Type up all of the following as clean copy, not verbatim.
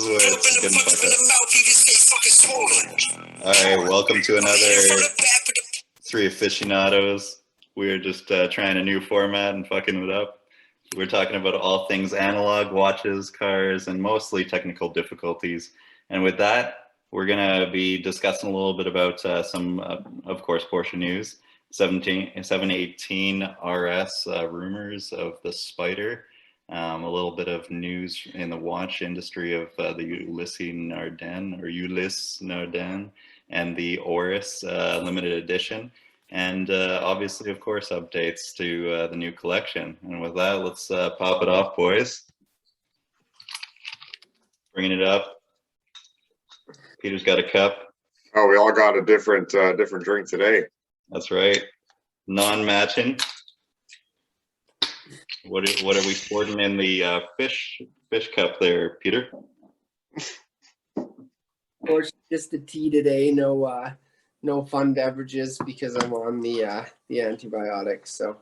is where it's getting fucked up. All right, welcome to another Three Aficionados. We're just trying a new format and fucking it up. We're talking about all things analog, watches, cars, and mostly technical difficulties. And with that, we're going to be discussing a little bit about some, of course, Porsche news. 718 RS rumors of the Spider. A little bit of news in the watch industry of the Ulysse Nardin and the Oris limited edition. And obviously, of course, updates to the new collection. And with that, let's pop it off, boys. Bringing it up. Peter's got a cup. Oh, we all got a different drink today. That's right. Non-matching. What are we sporting in the fish cup there, Peter? Or just the tea today. No fun beverages because I'm on the antibiotics. So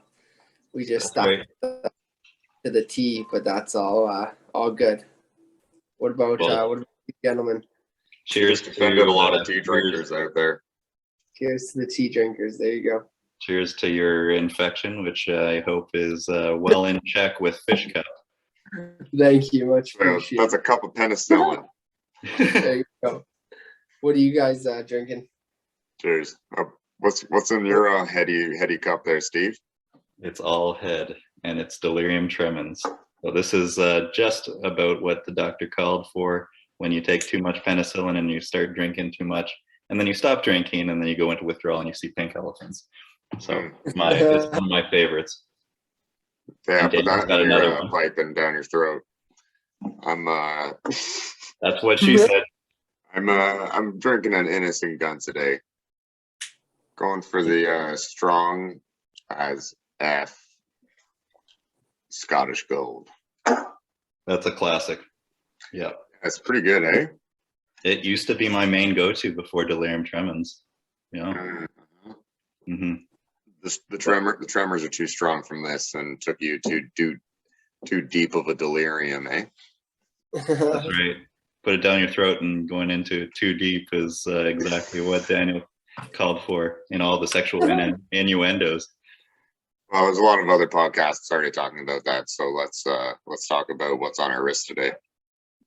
we just stuck to the tea, but that's all good. What about you gentlemen? Cheers to a lot of tea drinkers out there. Cheers to the tea drinkers. There you go. Cheers to your infection, which I hope is well in check with fish cup. Thank you much. Appreciate That's a cup of penicillin. There you go. What are you guys drinking? Cheers. What's in your heady cup there, Steve? It's all head, and it's delirium tremens. So this is just about what the doctor called for when you take too much penicillin and you start drinking too much, and then you stop drinking, and then you go into withdrawal and you see pink elephants. So it's one of my favorites. Yeah, but that's got another piping down your throat. That's what she said. I'm drinking an innocent gun today. Going for the strong as F Scottish Gold. That's a classic. Yeah. That's pretty good, eh? It used to be my main go-to before delirium tremens. Yeah. Mm-hmm. The tremors are too strong from this and took you too deep of a delirium, eh? That's right. Put it down your throat, and going into it too deep is exactly what Daniel called for in all the sexual innuendos. Well, there's a lot of other podcasts already talking about that, so let's talk about what's on our wrist today.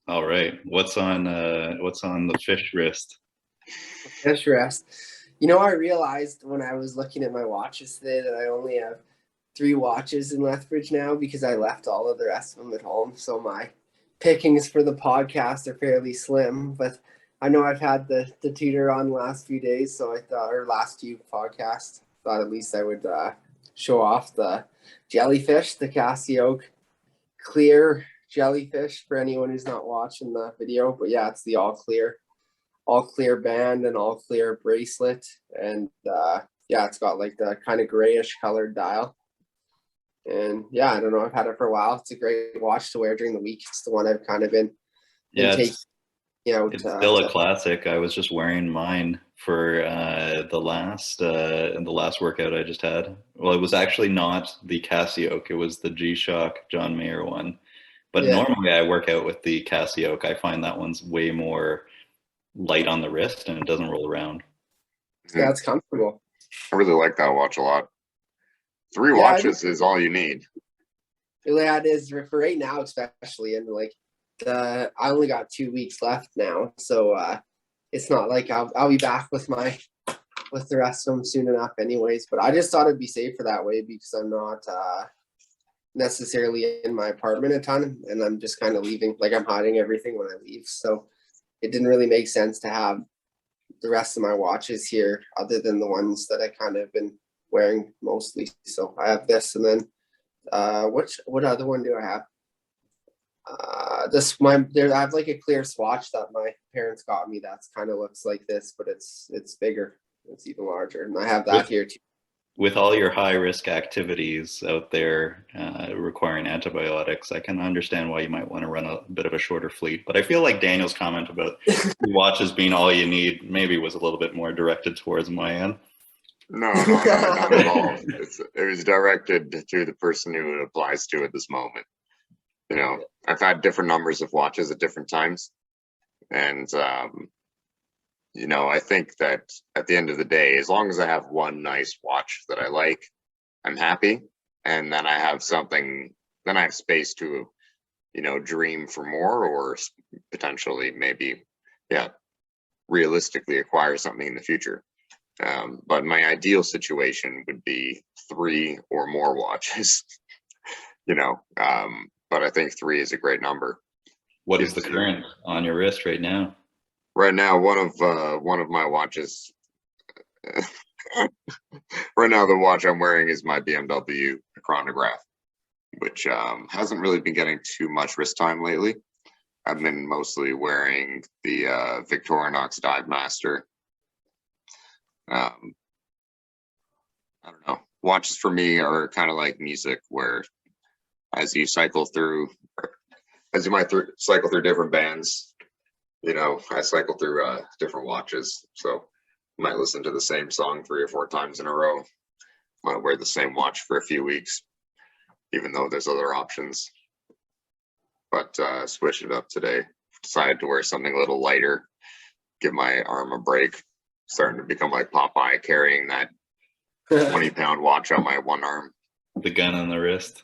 All right, what's on the fish wrist? Fish wrist. You know, I realized when I was looking at my watches today that I only have 3 watches in Lethbridge now because I left all of the rest of them at home. So my pickings for the podcast are fairly slim, but I know I've had the tutor on the last few days, so I thought, or last few podcasts, thought at least I would show off the jellyfish, the Casio clear jellyfish for anyone who's not watching the video. But yeah, it's the all clear band and all clear bracelet, and yeah, it's got like the kind of grayish colored dial. And yeah, I don't know, I've had it for a while. It's a great watch to wear during the week. It's the one I've kind of been taking. It's still a classic. I was just wearing mine for the last workout I just had. Well, it was actually not the Casio. It was the G-Shock John Mayer one. But normally I work out with the Casio. I find that one's way more light on the wrist and it doesn't roll around. Yeah, it's comfortable. I really like that watch a lot. 3 watches is all you need. Yeah, it is for right now, especially, and like I only got 2 weeks left now, so it's not like I'll be back with the rest of them soon enough, anyways. But I just thought it'd be safer that way because I'm not necessarily in my apartment a ton, and I'm just kind of leaving. Like I'm hiding everything when I leave, so it didn't really make sense to have the rest of my watches here, other than the ones that I kind of been wearing mostly. So I have this, and then what other one do I have? I have like a clear swatch that my parents got me that's kind of looks like this, but it's bigger. It's even larger, and I have that here too. With all your high risk activities out there requiring antibiotics, I can understand why you might want to run a bit of a shorter fleet. But I feel like Daniel's comment about watches being all you need maybe was a little bit more directed towards my end. No, not at all. It was directed to the person who it applies to at this moment. You know, I've had different numbers of watches at different times. And, I think that at the end of the day, as long as I have one nice watch that I like, I'm happy. And then I have space to, dream for more, or potentially maybe, yeah, realistically acquire something in the future. But my ideal situation would be 3 or more watches, but I think 3 is a great number. What is the current on your wrist right now? Right now, one of my watches. Right now, the watch I'm wearing is my BMW chronograph, which hasn't really been getting too much wrist time lately. I've been mostly wearing the Victorinox Dive Master. I don't know. Watches for me are kind of like music, where as you might cycle through different bands, I cycle through different watches. So I might listen to the same song 3 or 4 times in a row. Might wear the same watch for a few weeks, even though there's other options. But switched it up today. Decided to wear something a little lighter, give my arm a break. Starting to become like Popeye, carrying that 20-pound watch on my one arm. The gun on the wrist.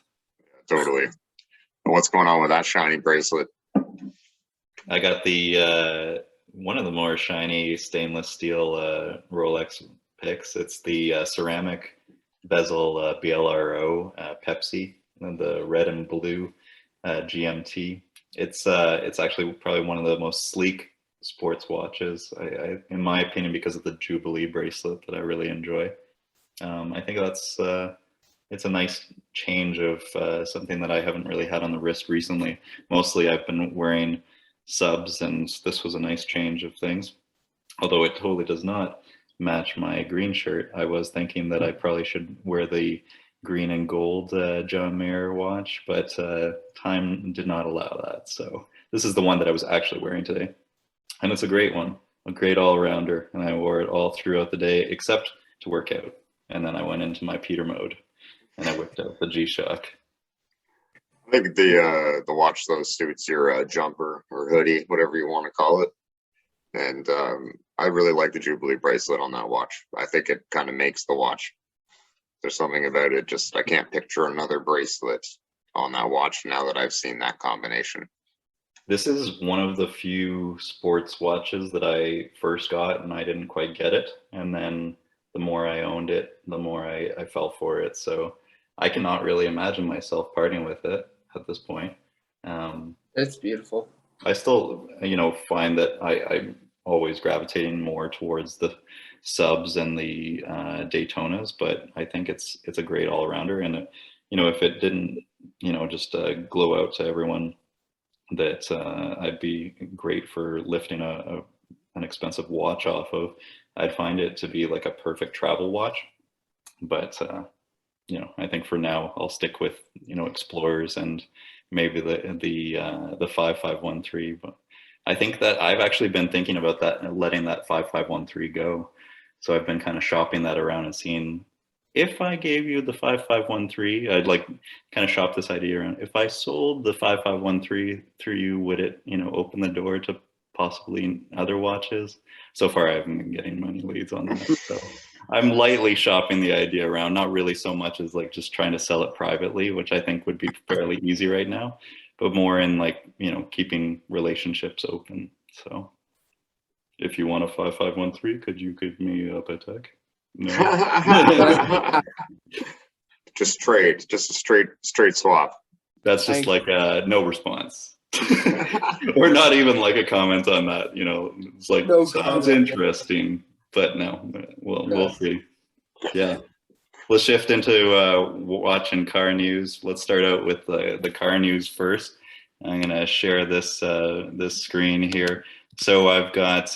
Totally. What's going on with that shiny bracelet? I got the one of the more shiny stainless steel Rolex picks. It's the ceramic bezel BLRO Pepsi, and the red and blue GMT. It's actually probably one of the most sleek sports watches, I in my opinion, because of the Jubilee bracelet that I really enjoy. I think that's it's a nice change of something that I haven't really had on the wrist recently. Mostly I've been wearing subs, and this was a nice change of things. Although it totally does not match my green shirt. I was thinking that I probably should wear the green and gold John Mayer watch, but time did not allow that. So this is the one that I was actually wearing today. And it's a great one, a great all-rounder. And I wore it all throughout the day, except to work out. And then I went into my Peter mode, and I whipped out the G-Shock. I think the watch though suits your jumper or hoodie, whatever you want to call it. And I really like the Jubilee bracelet on that watch. I think it kind of makes the watch. There's something about it, just I can't picture another bracelet on that watch now that I've seen that combination. This is one of the few sports watches that I first got and I didn't quite get it. And then the more I owned it, the more I fell for it. So I cannot really imagine myself parting with it at this point. It's beautiful. I still, find that I'm always gravitating more towards the subs and the Daytonas, but I think it's a great all-rounder. And, if it didn't, just glow out to everyone that I'd be great for lifting an expensive watch off of, I'd find it to be like a perfect travel watch. But, I think for now I'll stick with, Explorers and maybe the 5513. But I think that I've actually been thinking about that and letting that 5513 go. So I've been kind of shopping that around and seeing, if I gave you the 5513, I'd like kind of shop this idea around. If I sold the 5513 through you, would it, open the door to possibly other watches? So far, I haven't been getting many leads on that. So I'm lightly shopping the idea around, not really so much as like just trying to sell it privately, which I think would be fairly easy right now, but more in like, keeping relationships open. So if you want a 5513, could you give me a Patek? No. Just a straight swap. That's just like no response. Or not even like a comment on that, it's like, no sounds comment. Interesting, but no, we'll see. Yeah. Let's shift into watch and car news. Let's start out with the car news first. I'm going to share this screen here. So I've got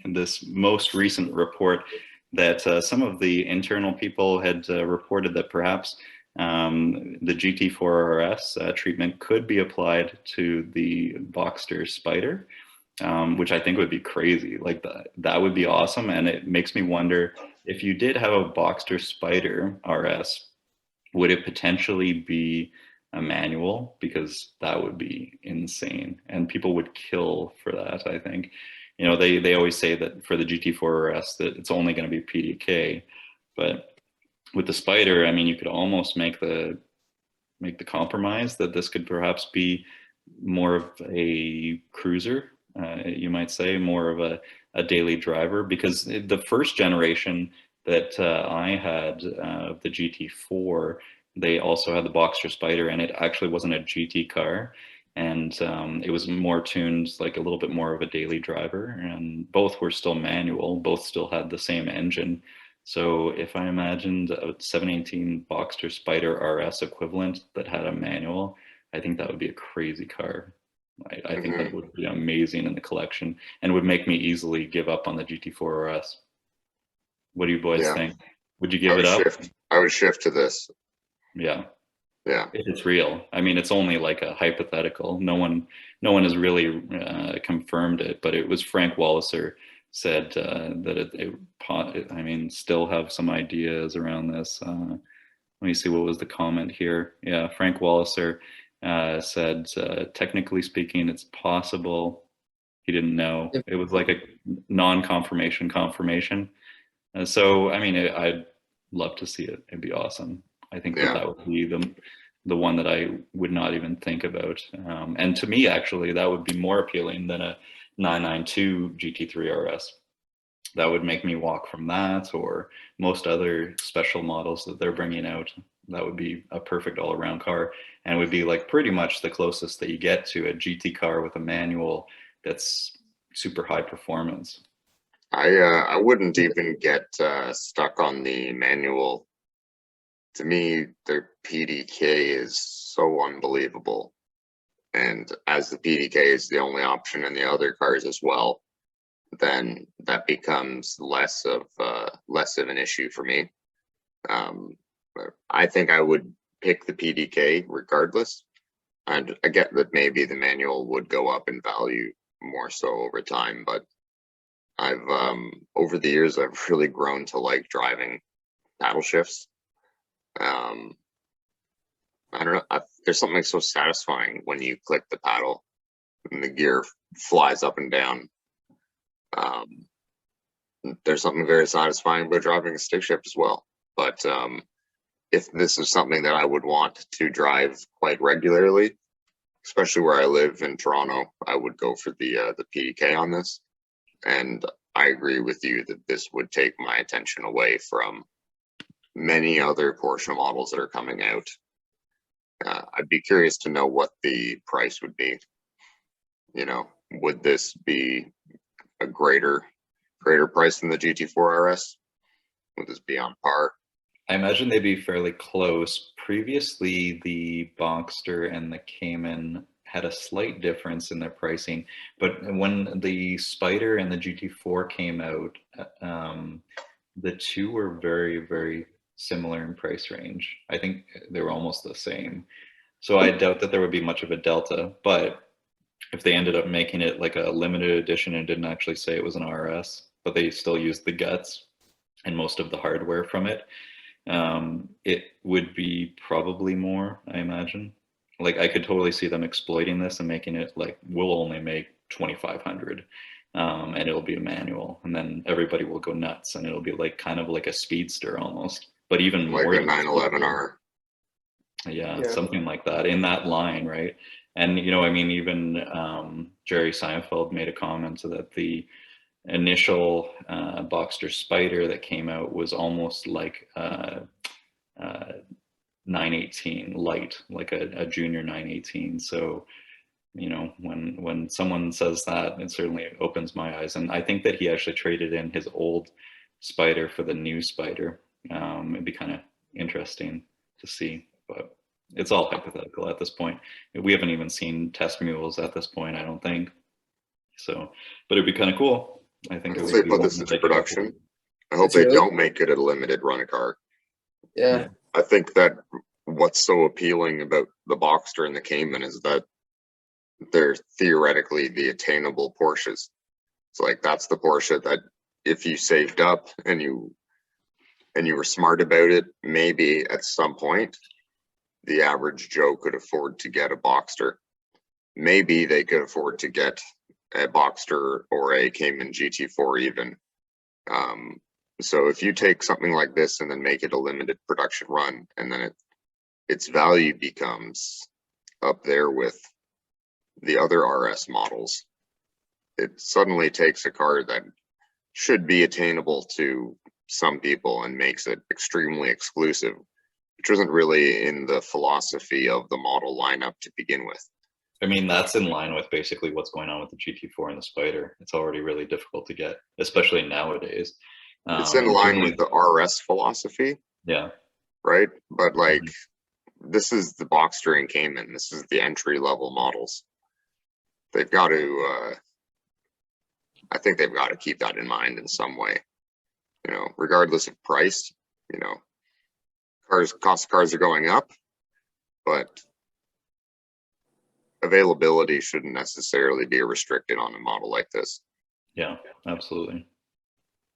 this most recent report that some of the internal people had reported that perhaps the GT4 RS treatment could be applied to the Boxster Spider, which I think would be crazy. Like that would be awesome. And it makes me wonder, if you did have a Boxster Spider RS, would it potentially be a manual, because that would be insane, and people would kill for that. I think, you know, they always say that for the GT4 RS that it's only going to be PDK, but with the Spider, I mean, you could almost make the compromise that this could perhaps be more of a cruiser, you might say, more of a daily driver, because the first generation that I had of the GT4, they also had the Boxster Spider, and it actually wasn't a GT car, and it was more tuned like a little bit more of a daily driver, and both were still manual, both still had the same engine. So if I imagined a 718 Boxster Spider RS equivalent that had a manual, I think that would be a crazy car. I think that would be amazing in the collection, and would make me easily give up on the GT4 RS. What do you boys think? Would you give it up? I would shift to this. Yeah. Yeah. It's real. I mean, it's only like a hypothetical. No one has really confirmed it, but it was Frank Walliser said that I mean, still have some ideas around this. Let me see, what was the comment here? Yeah, Frank Walliser said, technically speaking, it's possible. He didn't know. It was like a non-confirmation confirmation. So, I mean, I'd love to see it. It'd be awesome. I think that would be the one that I would not even think about. And to me, actually, that would be more appealing than a 992 GT3 RS. That would make me walk from that, or most other special models that they're bringing out. That would be a perfect all-around car, and would be like pretty much the closest that you get to a GT car with a manual that's super high performance. I wouldn't even get stuck on the manual. To me, their PDK is so unbelievable, and as the PDK is the only option in the other cars as well, then that becomes less of an issue for me. I think I would pick the PDK regardless, and I get that maybe the manual would go up in value more so over time, but I've over the years I've really grown to like driving paddle shifts. I don't know, there's something so satisfying when you click the paddle and the gear flies up and down. There's something very satisfying about driving a stick shift as well. But if this is something that I would want to drive quite regularly, especially where I live in Toronto, I would go for the PDK on this. And I agree with you that this would take my attention away from many other Porsche models that are coming out. I'd be curious to know what the price would be. You know, would this be a greater price than the GT4 RS? Would this be on par? I imagine they'd be fairly close. Previously, the Boxster and the Cayman had a slight difference in their pricing, but when the Spider and the GT4 came out, the two were very, very similar in price range. I think they were almost the same. So I doubt that there would be much of a delta, but if they ended up making it like a limited edition and didn't actually say it was an RS, but they still used the guts and most of the hardware from it, it would be probably more, I imagine. Like, I could totally see them exploiting this and making it like, we'll only make 2,500, and it'll be a manual, and then everybody will go nuts, and it'll be like kind of like a speedster almost, but even like more a 911R. Yeah, something like that, in that line, right? And, you know, I mean, even Jerry Seinfeld made a comment that the initial Boxster Spider that came out was almost like 918 light, like a junior 918. So, you know, when someone says that, it certainly opens my eyes. And I think that he actually traded in his old Spider for the new Spider. It'd be kind of interesting to see, but it's all hypothetical at this point. We haven't even seen test mules at this point, I don't think. So, but it'd be kind of cool. I think If they put this into production, I hope they don't make it a limited run car. Yeah. I think that what's so appealing about the Boxster and the Cayman is that they're theoretically the attainable Porsches. It's like, that's the Porsche that if you saved up and you were smart about it, maybe at some point the average Joe could afford to get a Boxster. Maybe they could afford to get a Boxster or a Cayman GT4 even. So if you take something like this and then make it a limited production run, and then its value becomes up there with the other RS models, it suddenly takes a car that should be attainable to some people and makes it extremely exclusive, which wasn't really in the philosophy of the model lineup to begin with. I mean, that's in line with basically what's going on with the GT4 and the Spider. It's already really difficult to get, especially nowadays. It's in line with the RS philosophy. Yeah. Right? But like, this is the Boxster and Cayman. This is the entry level models. They've got to, I think they've got to keep that in mind in some way. You know, regardless of price, you know, cost of cars are going up, but availability shouldn't necessarily be restricted on a model like this. Yeah, absolutely.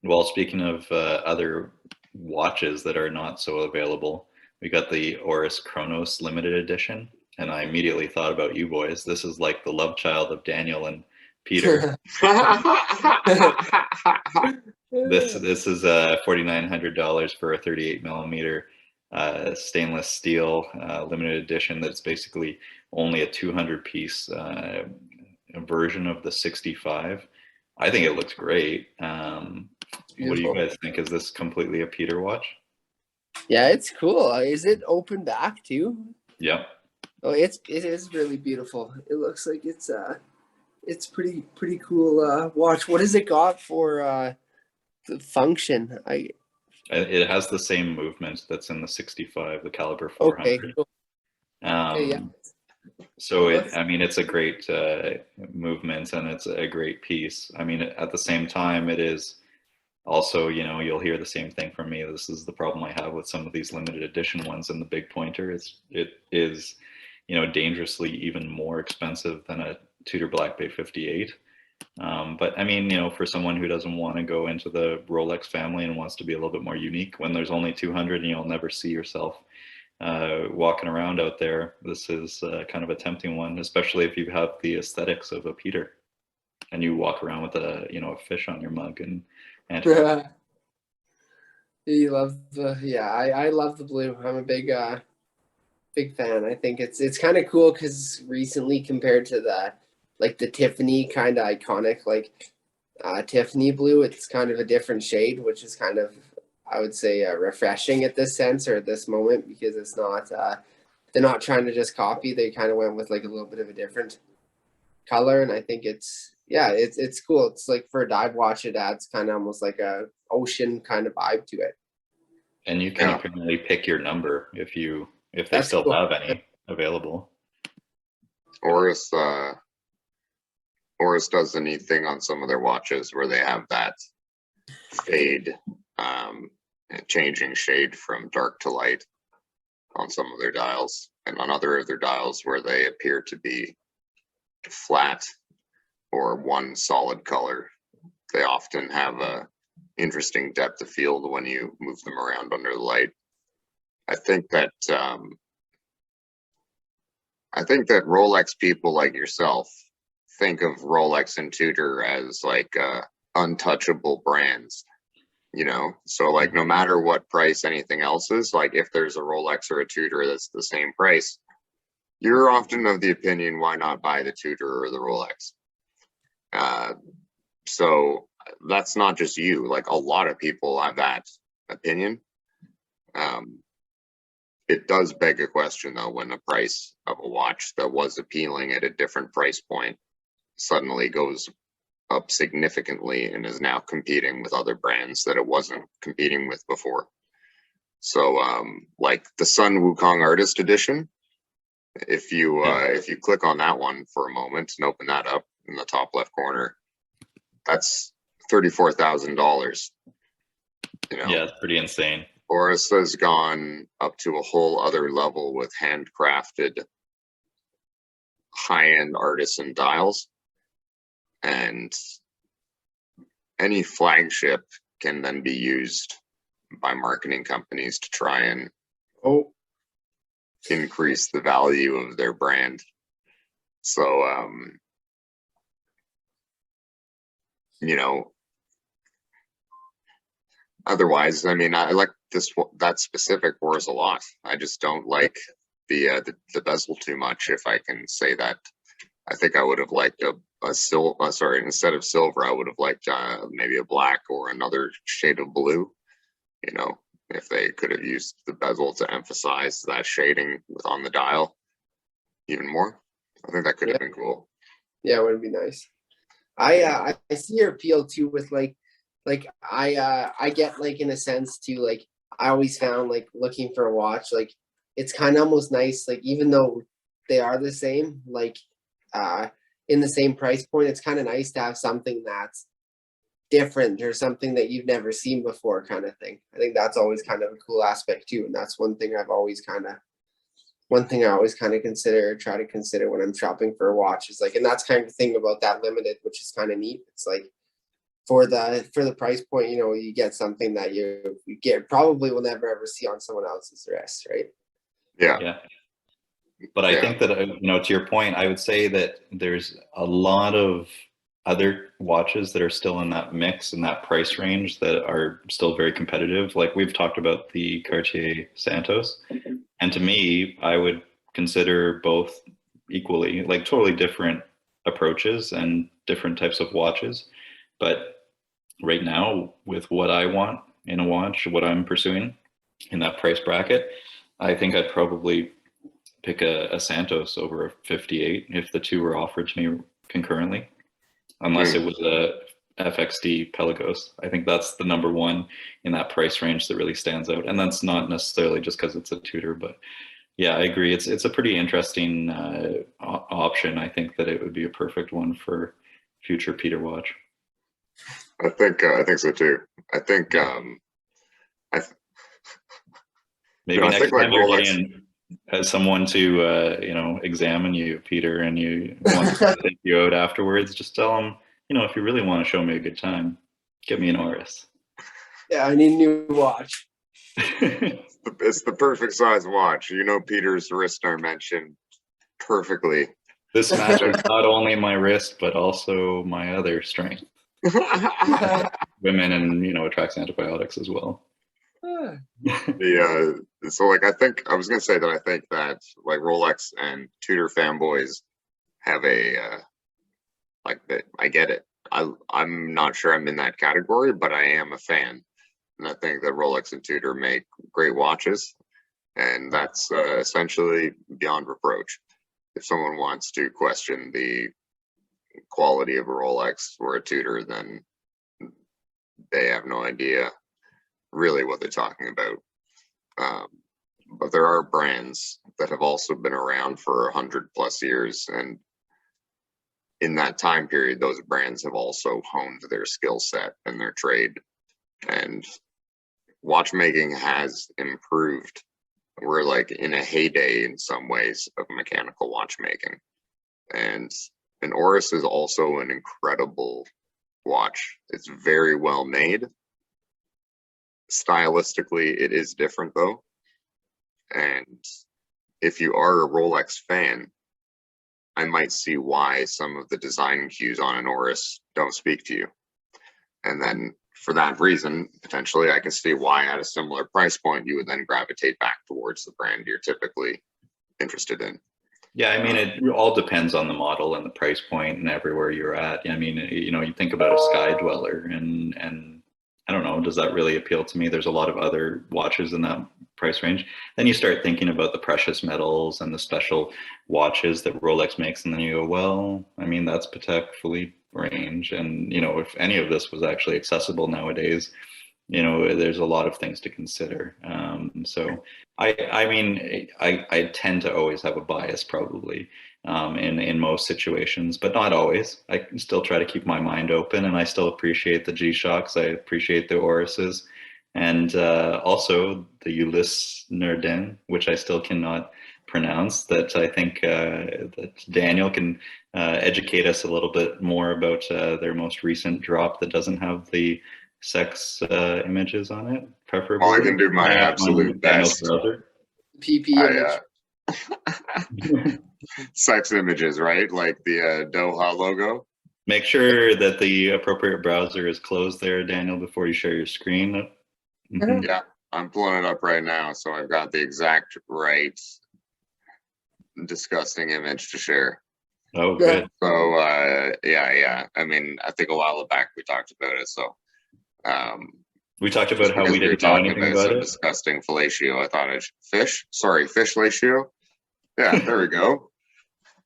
Well, speaking of other watches that are not so available, we got the Oris Chronos limited edition, and I immediately thought about you boys. This is like the love child of Daniel and Peter. This is $4,900 for a 38 millimeter stainless steel limited edition. That's basically only a 200 piece version of the 65. I think it looks great. What do you guys think? Is this completely a Peter watch? Yeah, it's cool. Is it open back too? Yeah. Oh, it is really beautiful. It looks like it's pretty cool watch. What has it got for the function? It has the same movement that's in the 65, the caliber 400. Okay, cool. Okay, yeah. So I mean, it's a great movement and it's a great piece. I mean, at the same time, it is also, you know, you'll hear the same thing from me. This is the problem I have with some of these limited edition ones and the big pointer. It is, you know, dangerously even more expensive than a Tudor Black Bay 58. But I mean, you know, for someone who doesn't want to go into the Rolex family and wants to be a little bit more unique, when there's only 200 and you'll never see yourself walking around out there, this is kind of a tempting one, especially if you have the aesthetics of a Peter and you walk around with a, you know, a fish on your mug and You love I love the blue. I'm a big fan. I think it's kind of cool because recently compared to the Tiffany kind of iconic Tiffany blue, it's kind of a different shade, which is kind of, I would say, refreshing at this sense or at this moment, because it's not they're not trying to just copy. They kind of went with like a little bit of a different color, and I think it's cool. It's like for a dive watch, it adds kind of almost like a ocean kind of vibe to it. And you can apparently pick your number if they That's still cool. have any available. Oris does the neat thing on some of their watches where they have that fade, changing shade from dark to light on some of their dials, and on other of their dials where they appear to be flat or one solid color. They often have a interesting depth of field when you move them around under the light. I think that Rolex people like yourself think of Rolex and Tudor as like untouchable brands, you know? So like no matter what price anything else is, like if there's a Rolex or a Tudor that's the same price, you're often of the opinion, why not buy the Tudor or the Rolex? So that's not just you, like a lot of people have that opinion. It does beg a question though, when the price of a watch that was appealing at a different price point suddenly goes up significantly and is now competing with other brands that it wasn't competing with before. So like the Sun Wukong Artist Edition, if you click on that one for a moment and open that up in the top left corner, that's $34,000. You know? Yeah, it's pretty insane. Oris has gone up to a whole other level with handcrafted high-end artisan dials, and any flagship can then be used by marketing companies to try and increase the value of their brand. So, you know, otherwise, I mean, I like that specific Oris a lot. I just don't like the bezel too much, if I can say that. I think I would have liked a silver, sorry, instead of silver, I would have liked maybe a black or another shade of blue. You know, if they could have used the bezel to emphasize that shading on the dial even more. I think that could have been cool. Yeah, it would be nice. I see your appeal too with like I get like in a sense too, like I always found like looking for a watch, like it's kind of almost nice, like even though they are the same, like in the same price point, it's kind of nice to have something that's different or something that you've never seen before, kind of thing. I think that's always kind of a cool aspect too, and that's one thing I always kind of try to consider when I'm shopping for a watch is like, and that's kind of the thing about that limited, which is kind of neat. It's like for the price point, you know, you get something that you get probably will never ever see on someone else's wrist, right? Yeah. But I think that, you know, to your point, I would say that there's a lot of other watches that are still in that mix and that price range that are still very competitive. Like we've talked about the Cartier Santos, and to me, I would consider both equally, like totally different approaches and different types of watches. But right now, with what I want in a watch, what I'm pursuing in that price bracket, I think I'd probably pick a Santos over a 58 if the two were offered to me concurrently, unless it was a FXD Pelagos. I think that's the number one in that price range that really stands out, and that's not necessarily just because it's a Tudor, but yeah, I agree. It's a pretty interesting option. I think that it would be a perfect one for future Peter watch. I think so too. I think maybe I next think like time you're Rolex getting someone to you know, examine you, Peter, and you want to take you out afterwards, just tell them, you know, if you really want to show me a good time, get me an Oris. Yeah, I need a new watch. it's the perfect size watch. You know, Peter's wrist dimension perfectly. This matches not only my wrist, but also my other strength. Women, and, you know, attracts antibiotics as well. So like I think I was gonna say that I think that like Rolex and Tudor fanboys have a like that. I get it. I'm not sure I'm in that category, but I am a fan, and I think that Rolex and Tudor make great watches, and that's essentially beyond reproach. If someone wants to question the quality of a Rolex or a Tudor, then they have no idea really what they're talking about. But there are brands that have also been around for 100+ years, and in that time period, those brands have also honed their skill set and their trade, and watchmaking has improved. We're like in a heyday in some ways of mechanical watchmaking, and an Oris is also an incredible watch. It's very well made. Stylistically, it is different though. And if you are a Rolex fan, I might see why some of the design cues on an Oris don't speak to you. And then for that reason, potentially I can see why at a similar price point, you would then gravitate back towards the brand you're typically interested in. Yeah, I mean, it all depends on the model and the price point and everywhere you're at. I mean, you know, you think about a Sky Dweller, and I don't know, does that really appeal to me? There's a lot of other watches in that price range. Then you start thinking about the precious metals and the special watches that Rolex makes, and then you go, well, I mean, that's Patek Philippe range. And, you know, if any of this was actually accessible nowadays, you know, there's a lot of things to consider. So I mean, I tend to always have a bias probably in most situations, but not always. I can still try to keep my mind open, and I still appreciate the G-Shocks. I appreciate the Orises, and also the Ulysse Nardin, which I still cannot pronounce, that I think that Daniel can educate us a little bit more about their most recent drop that doesn't have the sex images on it, preferably. Well, I can do my absolute best. PP image. Sex images, right? Like the Doha logo. Make sure that the appropriate browser is closed there, Daniel, before you share your screen. Mhm. Yeah, I'm pulling it up right now, so I've got the exact right disgusting image to share. Oh, good. So yeah. I mean, I think a while back we talked about it. So We talked just about how because we we were didn't know talking anything about about some it. disgusting fellatio, I thought fish fellatio. Yeah, there we go.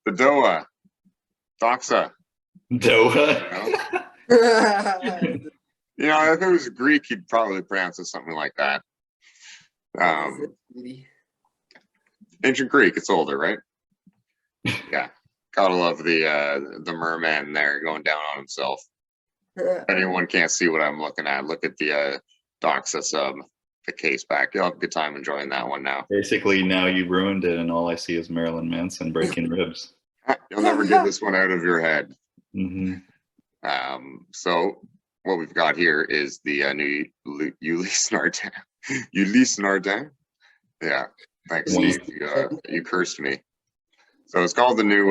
The Doha, Doxa. Doha. You know, if it was Greek, he'd probably pronounce it something like that. Ancient Greek, it's older, right? Yeah. Gotta love the merman there going down on himself. Anyone can't see what I'm looking at. Look at the Doxa sub, the case back. You'll have a good time enjoying that one now. Basically, now you ruined it, and all I see is Marilyn Manson breaking ribs. You'll never get this one out of your head. Mm-hmm. So what we've got here is the new Ulysse Nardin. Ulysse Nardin. Yeah. Thanks, Steve. You cursed me. So it's called the new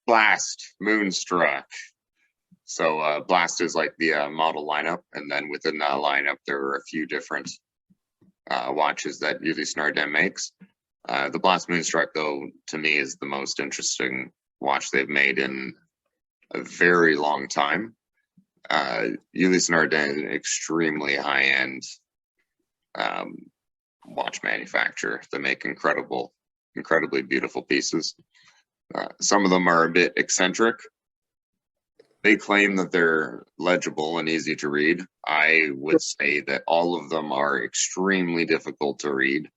Blast Moonstruck. So Blast is like the model lineup, and then within that lineup, there are a few different watches that Ulysse Nardin makes. The Blast Moonstruck, though, to me is the most interesting watch they've made in a very long time. Ulysse Nardin, extremely high-end watch manufacturer. They make incredibly beautiful pieces. Some of them are a bit eccentric. They claim that they're legible and easy to read. I would say that all of them are extremely difficult to read,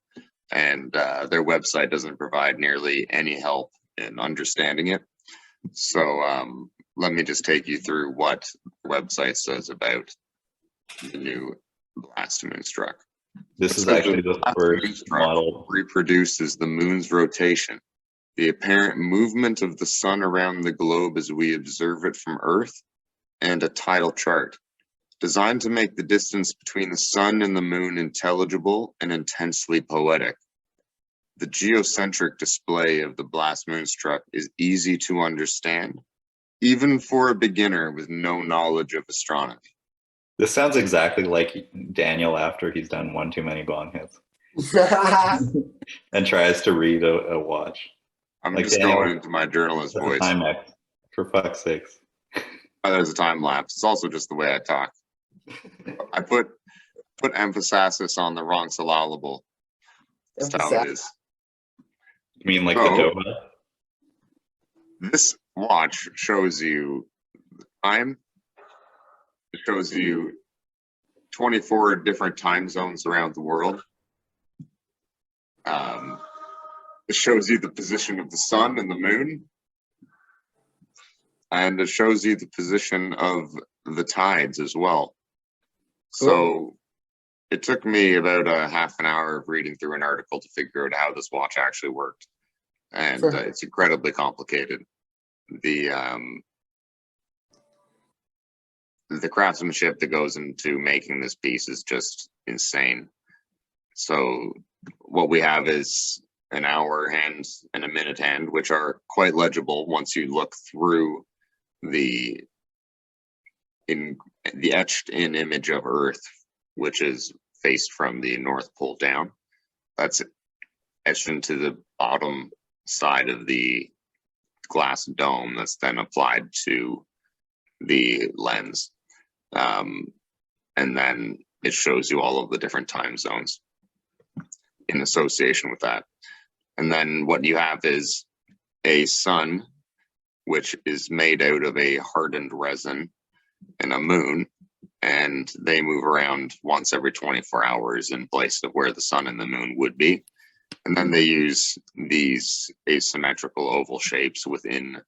and their website doesn't provide nearly any help in understanding it. So let me just take you through what the website says about the new Blast Moonstruck. This is actually the first model. Reproduces the moon's rotation, the apparent movement of the sun around the globe as we observe it from Earth, and a tidal chart, designed to make the distance between the sun and the moon intelligible and intensely poetic. The geocentric display of the Blast Moonstruck is easy to understand, even for a beginner with no knowledge of astronomy. This sounds exactly like Daniel after he's done one too many bong hits and tries to read a watch. I'm like just Daniel, going into my journalist voice. Timex, for fuck's sakes. There's a time lapse. It's also just the way I talk. I put emphasis on the wrong syllable. That's how it is. You mean like the Doha? This watch shows you time. It shows you 24 different time zones around the world. It shows you the position of the sun and the moon. And it shows you the position of the tides as well. Cool. So it took me about a half an hour of reading through an article to figure out how this watch actually worked. And it's incredibly complicated. The craftsmanship that goes into making this piece is just insane. So what we have is an hour hand and a minute hand, which are quite legible once you look through the etched in image of Earth, which is faced from the North Pole down. That's etched into the bottom side of the glass dome that's then applied to the lens. And then it shows you all of the different time zones in association with that. And then what you have is a sun, which is made out of a hardened resin, and a moon, and they move around once every 24 hours in place of where the sun and the moon would be. And then they use these asymmetrical oval shapes within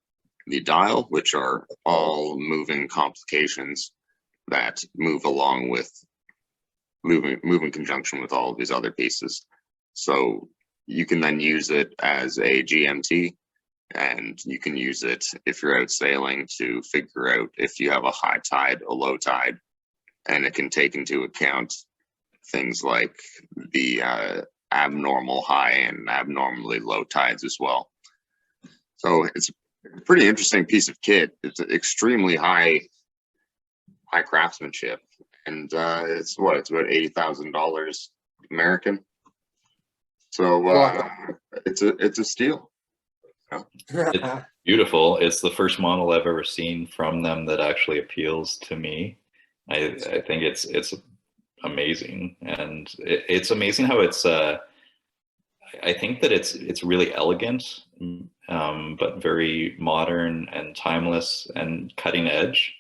the dial, which are all moving complications that move along with move in conjunction with all of these other pieces. So you can then use it as a GMT, and you can use it if you're out sailing to figure out if you have a high tide, a low tide, and it can take into account things like the abnormal high and abnormally low tides as well. So it's a pretty interesting piece of kit. It's extremely high craftsmanship, and it's about $80,000 American. So it's a steal. It's beautiful. It's the first model I've ever seen from them that actually appeals to me. I think it's amazing, and it's amazing how it's. I think that it's really elegant, but very modern and timeless and cutting edge,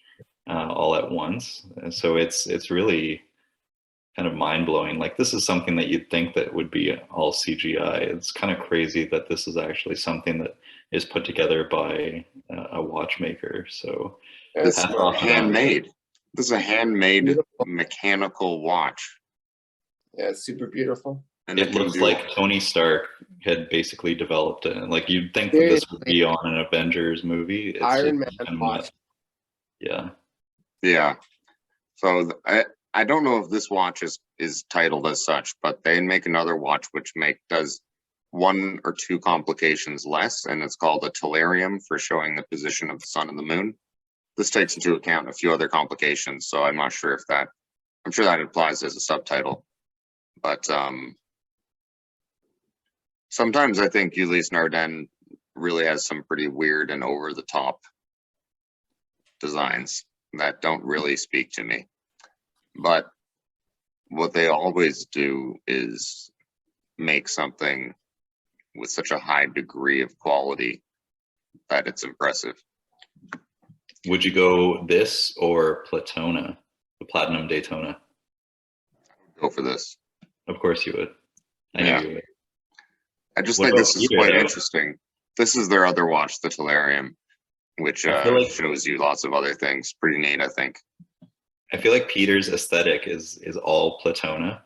all at once. And so it's really kind of mind blowing. Like, this is something that you'd think that would be all CGI. It's kind of crazy that this is actually something that is put together by a watchmaker. So This is handmade. This is a handmade beautiful mechanical watch. Yeah, it's super beautiful. And it looks like Tony Stark had basically developed it. Like, you'd think that this would be on an Avengers movie. It's Iron Man watch. Yeah. Yeah. So I don't know if this watch is titled as such, but they make another watch which does 1 or 2 complications less, and it's called a tellurium for showing the position of the sun and the moon. This takes into account a few other complications, so I'm not sure if I'm sure that applies as a subtitle. But sometimes I think Ulysse Nardin really has some pretty weird and over the top designs that don't really speak to me. But what they always do is make something with such a high degree of quality that it's impressive. Would you go this or Platona, the Platinum Daytona? Go for this. Of course you would. I know you would. I just think this is quite interesting. This is their other watch, the Tellurium, which shows you lots of other things. Pretty neat, I think. I feel like Peter's aesthetic is all Platona.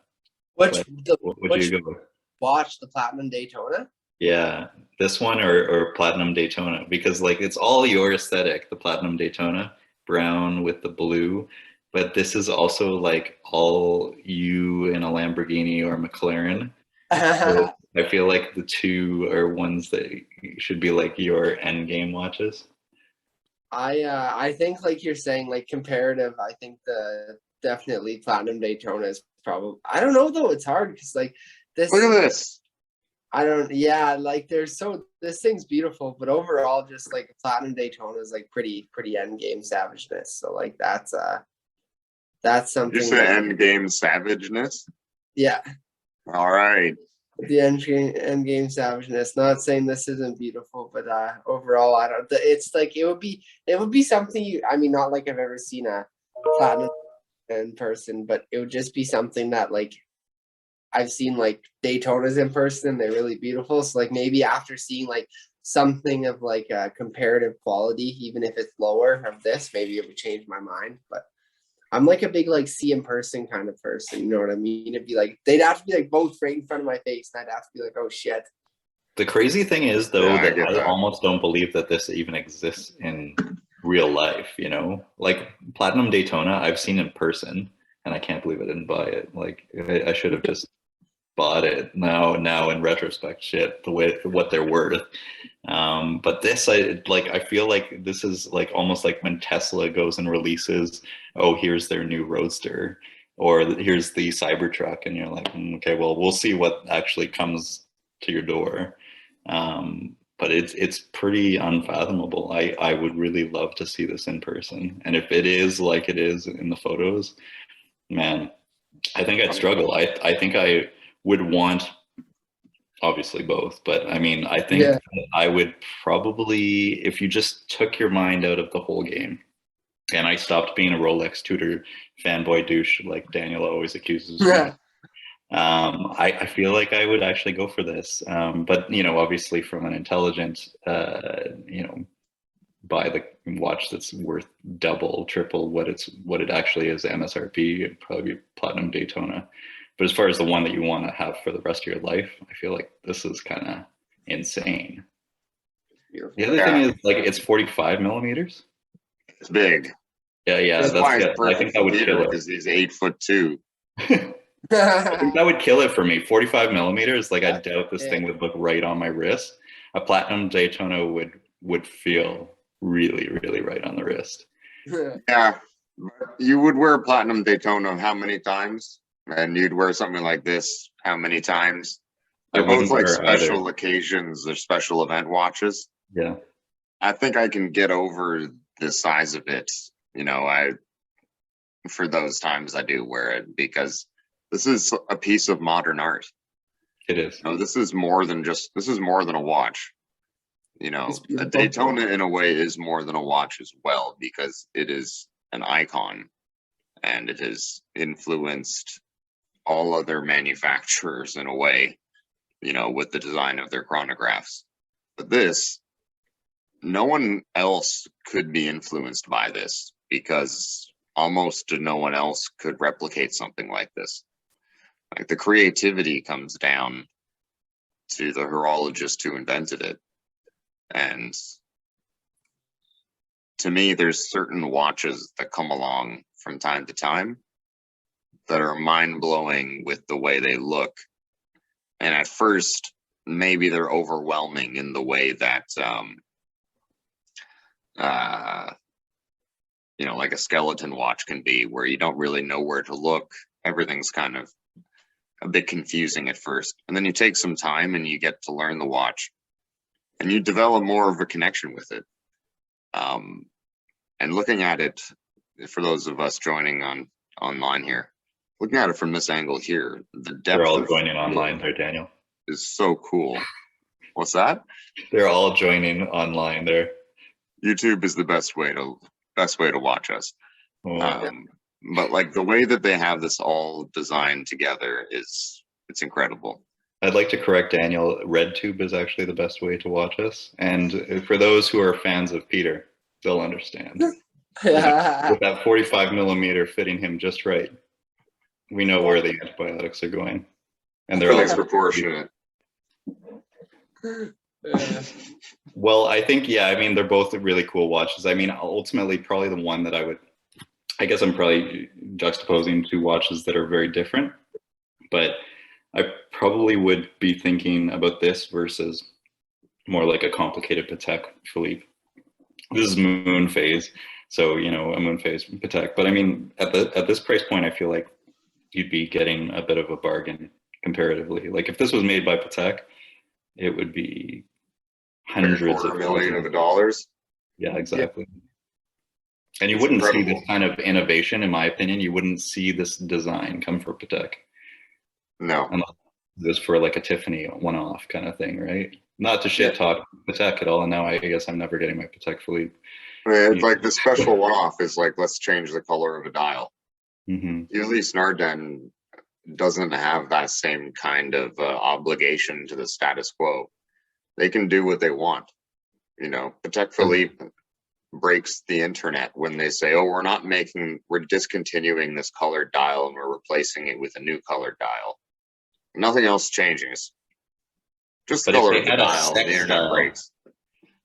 Which you go? Watch the Platinum Daytona? Yeah, this one or Platinum Daytona, because like it's all your aesthetic, the Platinum Daytona, brown with the blue, but this is also like all you in a Lamborghini or McLaren. So I feel like the two are ones that should be like your end game watches. I think, like you're saying, like comparative, I think the definitely Platinum Daytona is probably, I don't know though, it's hard because like this. Look at this. Like this thing's beautiful, but overall just like Platinum Daytona is like pretty end game savageness. So like that's something. You said end game savageness? Yeah. All right. The end game savageness. Not saying this isn't beautiful, but overall I don't. It's like it would be something I mean, not like I've ever seen a Platinum in person, but it would just be something that like I've seen like Daytonas in person and they're really beautiful. So like maybe after seeing like something of like a comparative quality, even if it's lower of this, maybe it would change my mind. But I'm like a big like see in person kind of person. You know what I mean? It'd be like they'd have to be like both right in front of my face, and I'd have to be like, oh shit. The crazy thing is though that I almost don't believe that this even exists in real life. You know, like Platinum Daytona, I've seen in person, and I can't believe I didn't buy it. Like I should have just bought it. Now in retrospect, shit, what they're worth. But this, I feel like this is like almost like when Tesla goes and releases, oh, here's their new Roadster, or here's the Cybertruck, and you're like, okay, well, we'll see what actually comes to your door. But it's pretty unfathomable. I would really love to see this in person, and if it is like it is in the photos, man, I think I'd struggle. I think I would want obviously both, but I mean, I think I would probably, if you just took your mind out of the whole game and I stopped being a Rolex Tudor fanboy douche like Daniel always accuses me, I feel like I would actually go for this. But you know, obviously from an intelligent you know, buy the watch that's worth double, triple what it actually is MSRP, it'd probably be Platinum Daytona. But as far as the one that you want to have for the rest of your life, I feel like this is kind of insane. Beautiful. The other thing is like it's 45 millimeters. It's big. Yeah. That's why it's I think that would kill it because he's 8'2". I think that would kill it for me. 45 millimeters, like I doubt this Yeah. thing would look right on my wrist. A platinum Daytona would feel really, really right on the wrist. Yeah, you would wear a platinum Daytona how many times? And you'd wear something like this how many times? I They're both wouldn't like wear either. special occasions or special event watches. Yeah. I think I can get over the size of it. You know, for those times I do wear it because this is a piece of modern art. It is. You know, this is more than a watch. You know, It's a beautiful. Daytona in a way is more than a watch as well because it is an icon and it has influenced all other manufacturers in a way, you know, with the design of their chronographs. But this, no one else could be influenced by this because almost no one else could replicate something like this. Like the creativity comes down to the horologist who invented it. And to me, there's certain watches that come along from time to time that are mind-blowing with the way they look. And at first, maybe they're overwhelming in the way that, you know, like a skeleton watch can be, where you don't really know where to look. Everything's kind of a bit confusing at first. And then you take some time and you get to learn the watch. And you develop more of a connection with it. And looking at it, for those of us joining online here, looking at it from this angle here, the depth They're all of joining field online there, Daniel. is so cool. What's that? They're all joining online there. YouTube is the best way to watch us. Oh, But like the way that they have this all designed together it's incredible. I'd like to correct Daniel. RedTube is actually the best way to watch us. And for those who are fans of Peter, they'll understand. With that 45 millimeter fitting him just right, we know where the antibiotics are going. And they're all Everything's proportionate. Well, I think, yeah, I mean, they're both really cool watches. I mean, ultimately, probably the one that I guess I'm probably juxtaposing two watches that are very different, but I probably would be thinking about this versus more like a complicated Patek Philippe. This is moon phase, so, you know, a moon phase Patek. But I mean, at this price point, I feel like you'd be getting a bit of a bargain comparatively. Like if this was made by Patek, it would be hundreds of $250,000. Yeah, exactly. Yeah. And you It's wouldn't incredible. see this kind of innovation, in my opinion. You wouldn't see this design come from Patek. No. Unless it was for like a Tiffany one-off kind of thing, right? Not to shit talk Patek at all. And now I guess I'm never getting my Patek Philippe. It's like the special one-off is like, let's change the color of a dial. Mm-hmm. Ulysse Nardin doesn't have that same kind of obligation to the status quo. They can do what they want. You know, Patek Philippe breaks the internet when they say, oh, we're discontinuing this colored dial and we're replacing it with a new colored dial. Nothing else changes. Just the color of the dial, the internet breaks.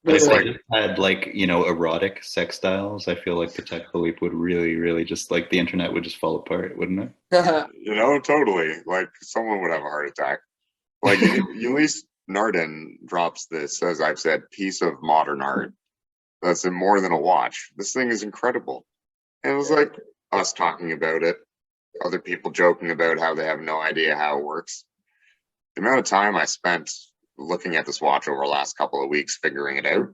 But if they just had like, you know, erotic sex dials, I feel like Patek Philippe would really, really just like the internet would just fall apart, wouldn't it? You know, totally. Like someone would have a heart attack. Like Ulysse Nardin drops this, as I've said, piece of modern art that's in more than a watch. This thing is incredible. And it was like us talking about it, other people joking about how they have no idea how it works. The amount of time I spent looking at this watch over the last couple of weeks, figuring it out,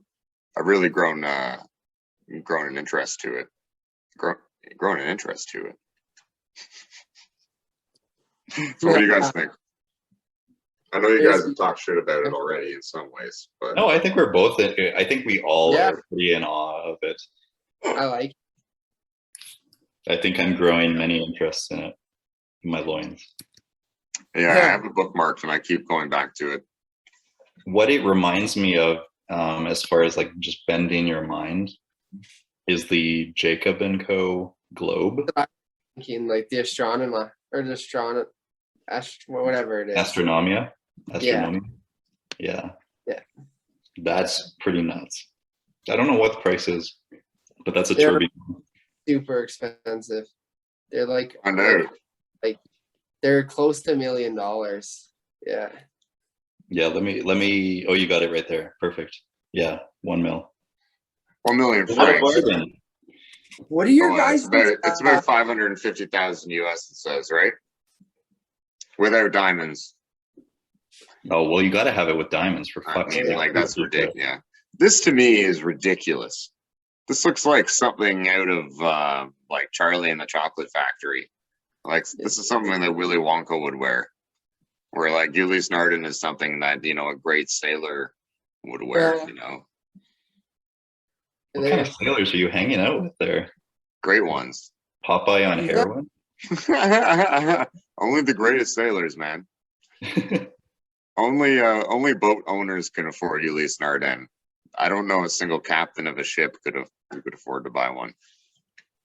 I've really grown an interest to it. Grown an interest to it. So what do you guys think? I know you guys have talked shit about it already in some ways, but no, I think we're both. I think we all are pretty in awe of it. I like it. I think I'm growing many interests in it, in my loins. Yeah, I have it bookmarked and I keep going back to it. What it reminds me of, as far as like just bending your mind, is the Jacob & Co. Globe. Thinking like the astronomer or the whatever it is. Astronomia. Yeah. That's pretty nuts. I don't know what the price is, but that's a tourbillon. Super expensive. They're like, I know. Like They're close to $1 million. Yeah. Yeah, let me. Oh, you got it right there. Perfect. Yeah, 1 mil. 1 million What a francs. bargain. What are your Oh, guys? it's about 550,000 US. It says, right? Without diamonds. Oh well, you got to have it with diamonds for I fuck's mean, sake. like that's ridiculous. Yeah, this to me is ridiculous. This looks like something out of like Charlie and the Chocolate Factory. Like this is something that Willy Wonka would wear. Where like Ulysse Nardin is something that a great sailor would wear. What kind of sailors are you hanging out with there? Great ones. Popeye on heroin? Only the greatest sailors, man. Only boat owners can afford Ulysse Nardin. I don't know a single captain of a ship who could afford to buy one.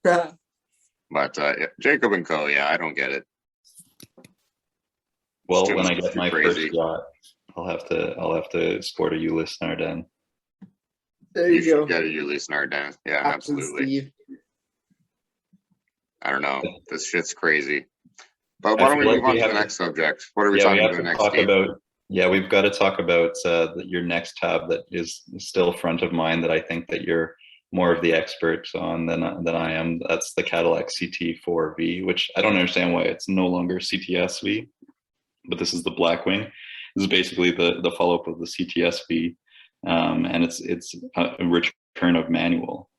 But Jacob and Co. Yeah, I don't get it. Well, when I get my first yacht, I'll have to sport a Ulysse Nardin. There you go. Should get a Ulysse Nardin. Yeah, absolutely. Steve. I don't know. This shit's crazy. But why don't we move on to the next subject? What are we talking about next? We've got to talk about your next tab that is still front of mind that I think that you're more of the expert on than I am. That's the Cadillac CT4V, which I don't understand why it's no longer CTSV, but this is the Blackwing. This is basically the follow-up of the CTSV, and it's a return of manual.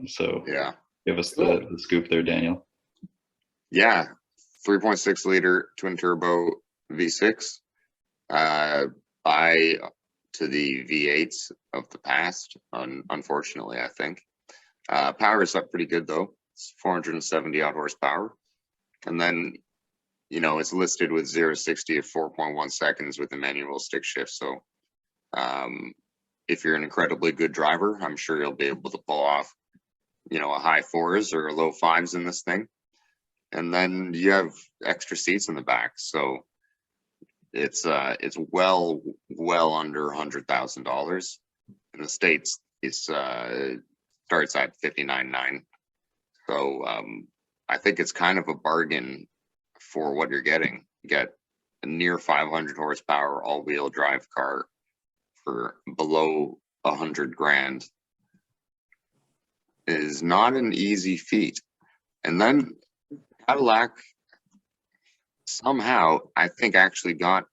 So yeah, give us the scoop there, Daniel. Yeah, 3.6 liter twin turbo V6. Buy to the V8s of the past, unfortunately, I think. Power is up pretty good though. It's 470 odd horsepower. And then, it's listed with 0-60 at 4.1 seconds with a manual stick shift. So if you're an incredibly good driver, I'm sure you'll be able to pull off, a high 4s or low 5s in this thing. And then you have extra seats in the back. So it's well under $100,000. In the States, it starts at $59,900. So I think it's kind of a bargain for what you're getting. You get a near 500 horsepower all-wheel drive car for below $100,000. Is not an easy feat. And then Cadillac somehow, I think, actually got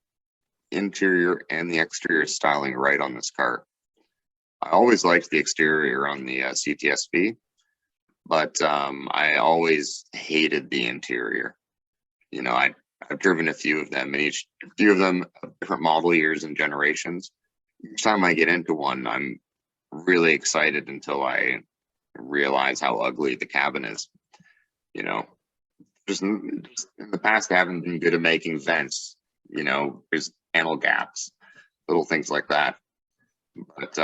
interior and the exterior styling right on this car. I always liked the exterior on the CTSV, but I always hated the interior. I've driven a few of them, and a few of them have different model years and generations. Each time I get into one, I'm really excited until I realize how ugly the cabin is. Just in the past, I haven't been good at making vents. There's panel gaps, little things like that. But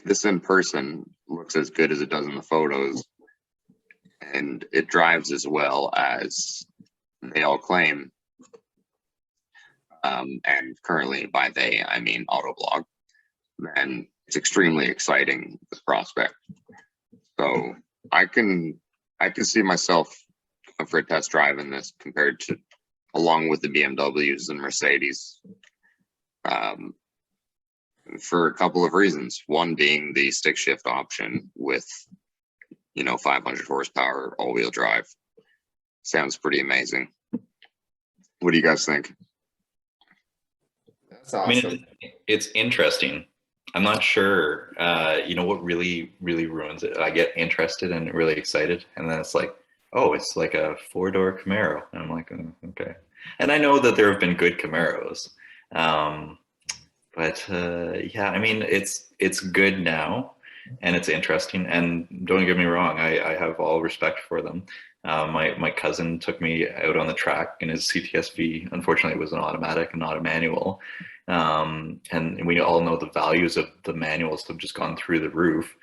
this in person looks as good as it does in the photos, and it drives as well as they all claim. And currently, by they, I mean Autoblog. And it's extremely exciting, the prospect. So I can see myself going for a test drive in this compared to, along with the BMWs and Mercedes, for a couple of reasons. One being the stick shift option with 500 horsepower all-wheel drive. Sounds pretty amazing. What do you guys think? That's awesome. I mean, it's interesting. I'm not sure, what really, really ruins it. I get interested and really excited, and then it's like, oh, it's like a 4-door Camaro. And I'm like, oh, okay. And I know that there have been good Camaros. But yeah, I mean, it's good now, and it's interesting. And don't get me wrong, I have all respect for them. My cousin took me out on the track in his CTSV. Unfortunately, it was an automatic and not a manual. And we all know the values of the manuals have just gone through the roof.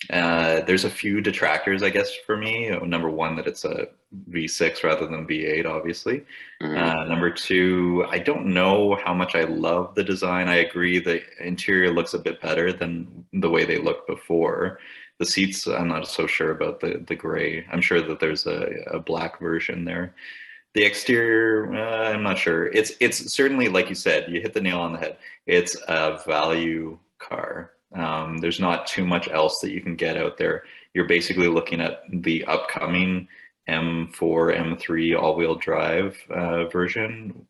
There's a few detractors, I guess, for me. Number one, that it's a V6 rather than V8, obviously. Number two, I don't know how much I love the design. I agree the interior looks a bit better than the way they looked before. The seats, I'm not so sure about the gray. I'm sure that there's a black version there. The exterior, I'm not sure. It's certainly, like you said, you hit the nail on the head. It's a value car. There's not too much else that you can get out there. You're basically looking at the upcoming M4, M3 all-wheel drive version,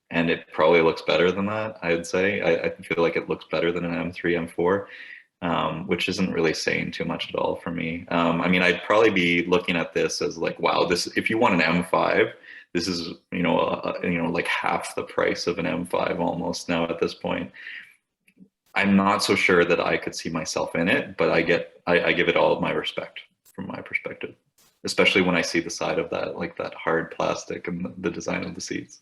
and it probably looks better than that, I'd say. I feel like it looks better than an M3, M4. Which isn't really saying too much at all for me. I mean, I'd probably be looking at this as like, wow, this, if you want an M5, this is, like half the price of an M5 almost now at this point. I'm not so sure that I could see myself in it, but I give it all of my respect from my perspective, especially when I see the side of that, like that hard plastic and the design of the seats.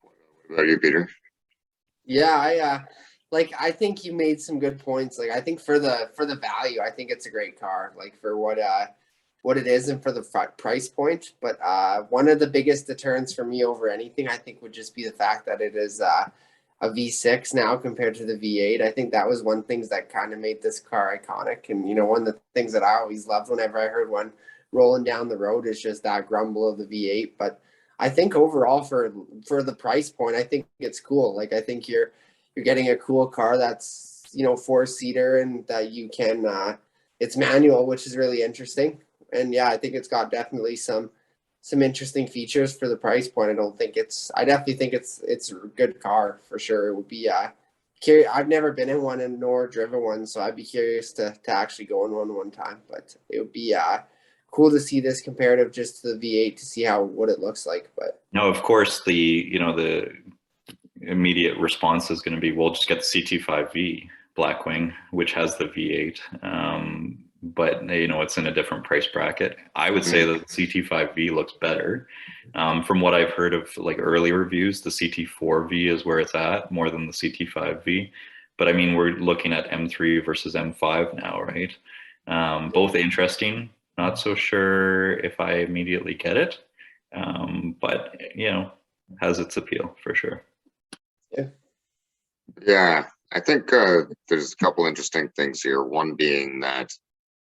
What about you, Peter? Yeah, I think you made some good points. Like I think for the value, I think it's a great car. Like for what it is and for the price point. But one of the biggest deterrents for me over anything, I think, would just be the fact that it is a V6 now compared to the V8. I think that was one thing that kind of made this car iconic. And one of the things that I always loved whenever I heard one rolling down the road is just that grumble of the V8. But I think overall for the price point, I think it's cool. Like I think you're getting a cool car that's 4-seater and that you can it's manual, which is really interesting. And yeah, I think it's got definitely some interesting features for the price point. I definitely think it's a good car for sure. It would be curious. I've never been in one and nor driven one, so I'd be curious to actually go in one time. But it would be cool to see this comparative just to the V8 to see what it looks like. But no, of course the immediate response is going to be, we'll just get the CT5V Blackwing, which has the V8. But it's in a different price bracket. I would say that the CT5V looks better. From what I've heard of like early reviews, the CT4V is where it's at more than the CT5V. But I mean, we're looking at M3 versus M5 now, right? Both interesting. Not so sure if I immediately get it, but has its appeal for sure. Yeah, I think there's a couple interesting things here. One being that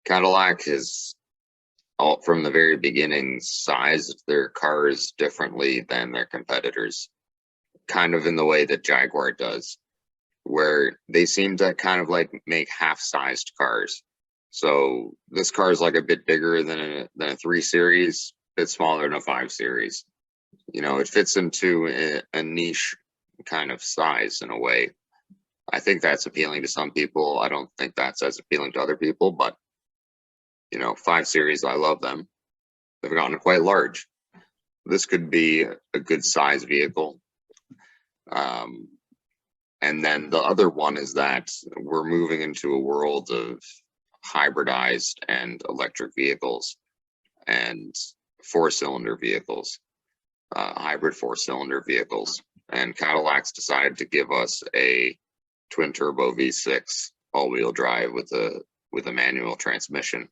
Cadillac has, from the very beginning, sized their cars differently than their competitors, kind of in the way that Jaguar does, where they seem to kind of like make half-sized cars. So this car is like a bit bigger than a 3 Series, a bit smaller than a 5 Series. It fits into a niche kind of size in a way. I think that's appealing to some people. I don't think that's as appealing to other people, but 5 Series, I love them. They've gotten quite large. This could be a good size vehicle. And then the other one is that we're moving into a world of hybridized and electric vehicles and 4-cylinder vehicles, hybrid 4-cylinder vehicles. And Cadillac's decided to give us a twin turbo V6 all-wheel drive with a manual transmission.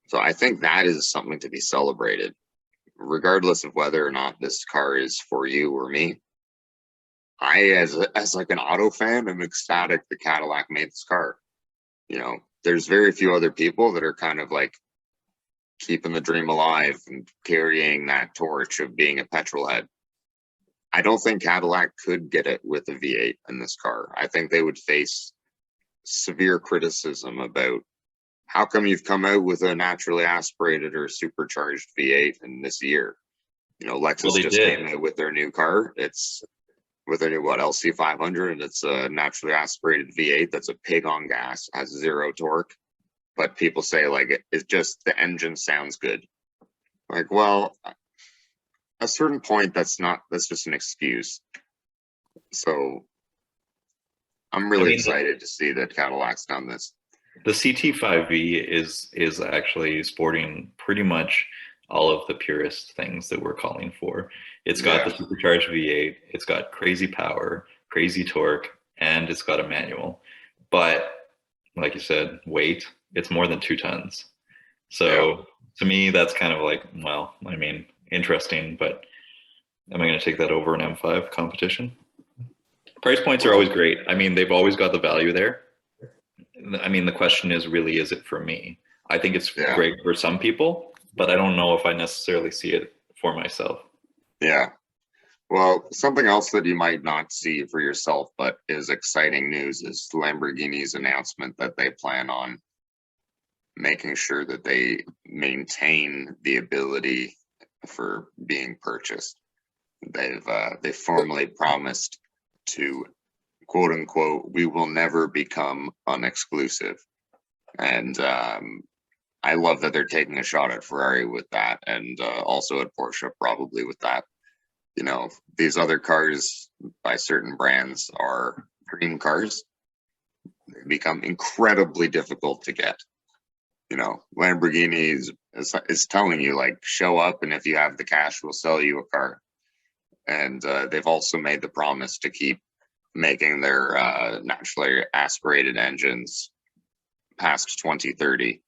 So I think that is something to be celebrated, regardless of whether or not this car is for you or me. I, as like an auto fan, am ecstatic that Cadillac made this car. There's very few other people that are kind of like keeping the dream alive and carrying that torch of being a petrol head. I don't think Cadillac could get it with a V8 in this car. I think they would face severe criticism about, how come you've come out with a naturally aspirated or supercharged V8 in this year? Lexus just came out with their new car. It's with their new LC500, and it's a naturally aspirated V8 that's a pig on gas, has 0 torque. But people say like it's just the engine sounds good. Like, well, at a certain point, that's just an excuse. So I'm really excited to see that Cadillac's done this. The CT5V is actually sporting pretty much all of the purest things that we're calling for. It's got the supercharged V8, it's got crazy power, crazy torque, and it's got a manual. But like you said, weight, it's more than 2 tons. So to me, that's kind of like, well, I mean, interesting, but am I going to take that over an M5 competition? Price points are always great. I mean, they've always got the value there. I mean, the question is really, is it for me? I think it's great for some people, but I don't know if I necessarily see it for myself. Yeah. Well, something else that you might not see for yourself, but is exciting news, is Lamborghini's announcement that they plan on making sure that they maintain the ability for being purchased. They formally promised to, quote unquote, we will never become unexclusive. And I love that they're taking a shot at Ferrari with that, and also at Porsche probably with that. You know, these other cars by certain brands are dream cars. They become incredibly difficult to get. You know, Lamborghini is telling you, like, show up, and if you have the cash, we'll sell you a car. And they've also made the promise to keep making their naturally aspirated engines past 2030.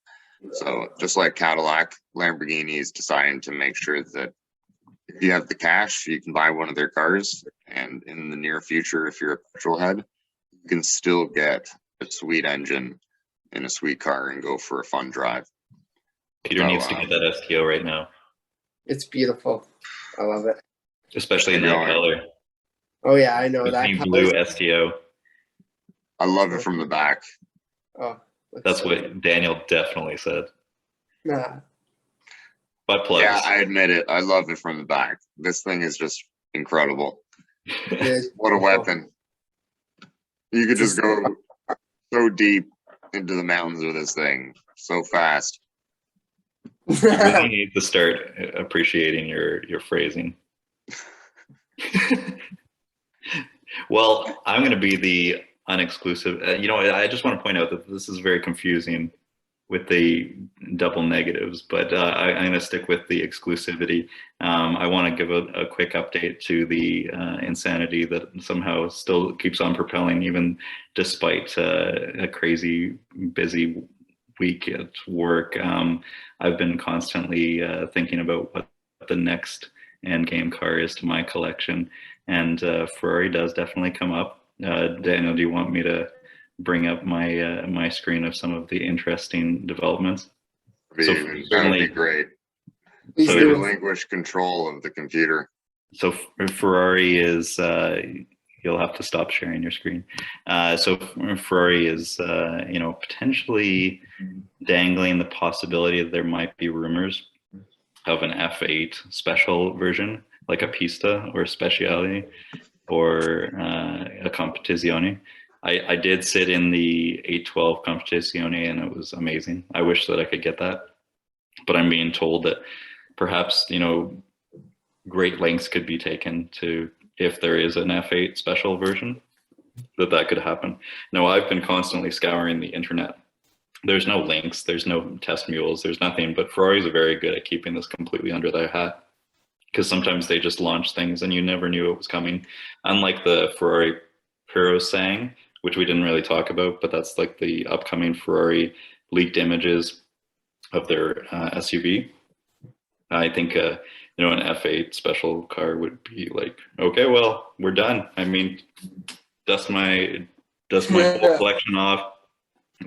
So just like Cadillac, Lamborghini is deciding to make sure that if you have the cash, you can buy one of their cars. And in the near future, if you're a petrol head, you can still get a sweet engine in a sweet car and go for a fun drive. Peter needs to get that STO right now. It's beautiful. I love it. Especially in that color. Oh yeah, I know that blue STO. I love it from the back. Oh, that's what Daniel definitely said. Nah. Butt plugs. Yeah, I admit it. I love it from the back. This thing is just incredible. What a weapon. You could just go so deep into the mountains with this thing so fast. You really need to start appreciating your phrasing. Well, I'm going to be the unexclusive. You know, I just want to point out that this is very confusing with the double negatives, but I'm going to stick with the exclusivity. I want to give a quick update to the insanity that somehow still keeps on propelling, even despite a crazy busy week at work. I've been constantly thinking about what the next end game car is to my collection, and Ferrari does definitely come up. Daniel, do you want me to bring up my my screen of some of the interesting developments? That would be great. So relinquish control of the computer. So Ferrari is, you'll have to stop sharing your screen. So Ferrari is, you know, potentially dangling the possibility that there might be rumors of an F8 special version, like a Pista or a Speciale or a Competizione. I did sit in the 812 Competizione and it was amazing. I wish that I could get that, but I'm being told that perhaps, you know, great lengths could be taken to, if there is an F8 special version, that could happen. Now, I've been constantly scouring the internet. There's no links, there's no test mules, there's nothing, but Ferraris are very good at keeping this completely under their hat, because sometimes they just launch things and you never knew it was coming. Unlike the Ferrari Purosangue, which we didn't really talk about, but that's like the upcoming Ferrari leaked images of their SUV. I think, you know, an F8 special car would be like, okay, well, we're done. I mean, dust my whole collection off.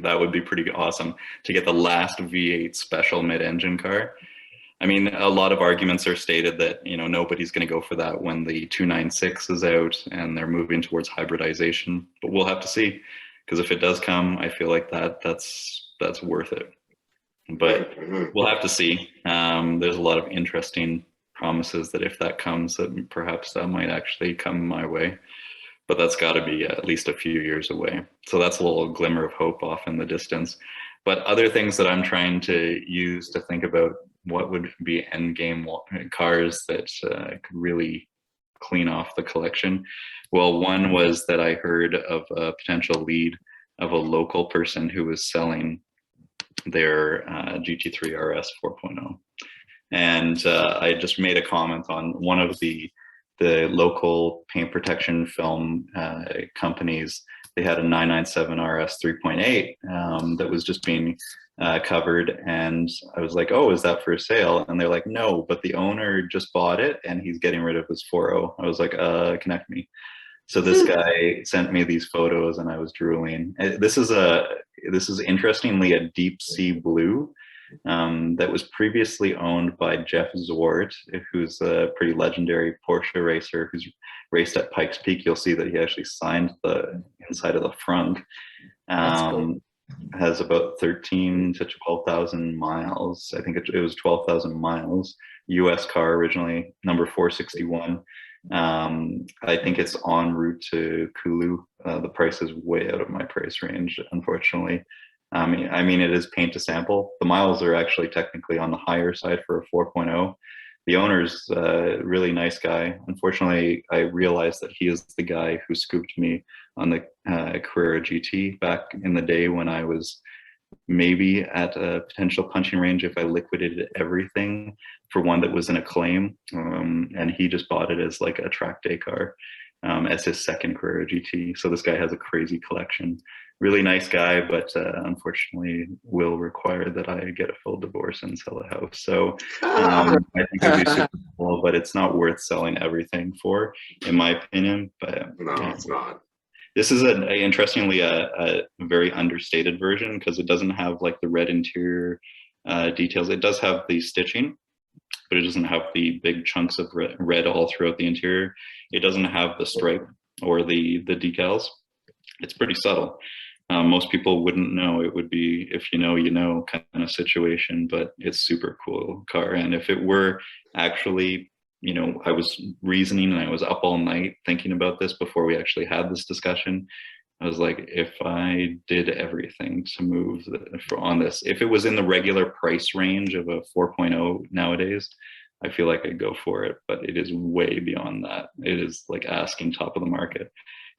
That would be pretty awesome to get the last V8 special mid-engine car. I mean, a lot of arguments are stated that, you know, nobody's going to go for that when the 296 is out and they're moving towards hybridization. But we'll have to see, because if it does come, I feel like that's worth it. But we'll have to see. There's a lot of interesting promises that if that comes, that perhaps that might actually come my way. But that's got to be at least a few years away. So that's a little glimmer of hope off in the distance. But other things that I'm trying to use to think about what would be end game cars that could really clean off the collection. Well, one was that I heard of a potential lead of a local person who was selling their GT3 RS 4.0. And I just made a comment on one of the local paint protection film companies. They had a 997 RS 3.8 that was just being covered, and I was like, oh, is that for sale? And they're like, no, but the owner just bought it and he's getting rid of his 4.0. I was like, connect me. So this guy sent me these photos and I was drooling. This is interestingly a deep sea blue, that was previously owned by Jeff Zwart, who's a pretty legendary Porsche racer who's raced at Pikes Peak. You'll see that he actually signed the inside of the front. That's cool. Has about 13 to 12,000 miles. I think it was 12,000 miles. US car originally, number 461. I think it's en route to Kulu. The price is way out of my price range, unfortunately. I mean, it is paint to sample. The miles are actually technically on the higher side for a 4.0. The owner's a really nice guy. Unfortunately, I realized that he is the guy who scooped me on the Carrera GT back in the day when I was maybe at a potential punching range if I liquidated everything for one that was in a claim. And he just bought it as like a track day car as his second Carrera GT. So this guy has a crazy collection. Really nice guy, but unfortunately will require that I get a full divorce and sell a house. So I think it'd be super cool, but it's not worth selling everything for, in my opinion. But No, it's not. this is interestingly a very understated version because it doesn't have like the red interior details. It does have the stitching, but it doesn't have the big chunks of red all throughout the interior. It doesn't have the stripe or the decals. It's pretty subtle. Most people wouldn't know. It would be if you know kind of situation, but it's super cool car. And if it were actually, I was reasoning and I was up all night thinking about this before we actually had this discussion. I was like, if I did everything to move on this, if it was in the regular price range of a 4.0 nowadays, I feel like I'd go for it, but it is way beyond that. It is like asking top of the market.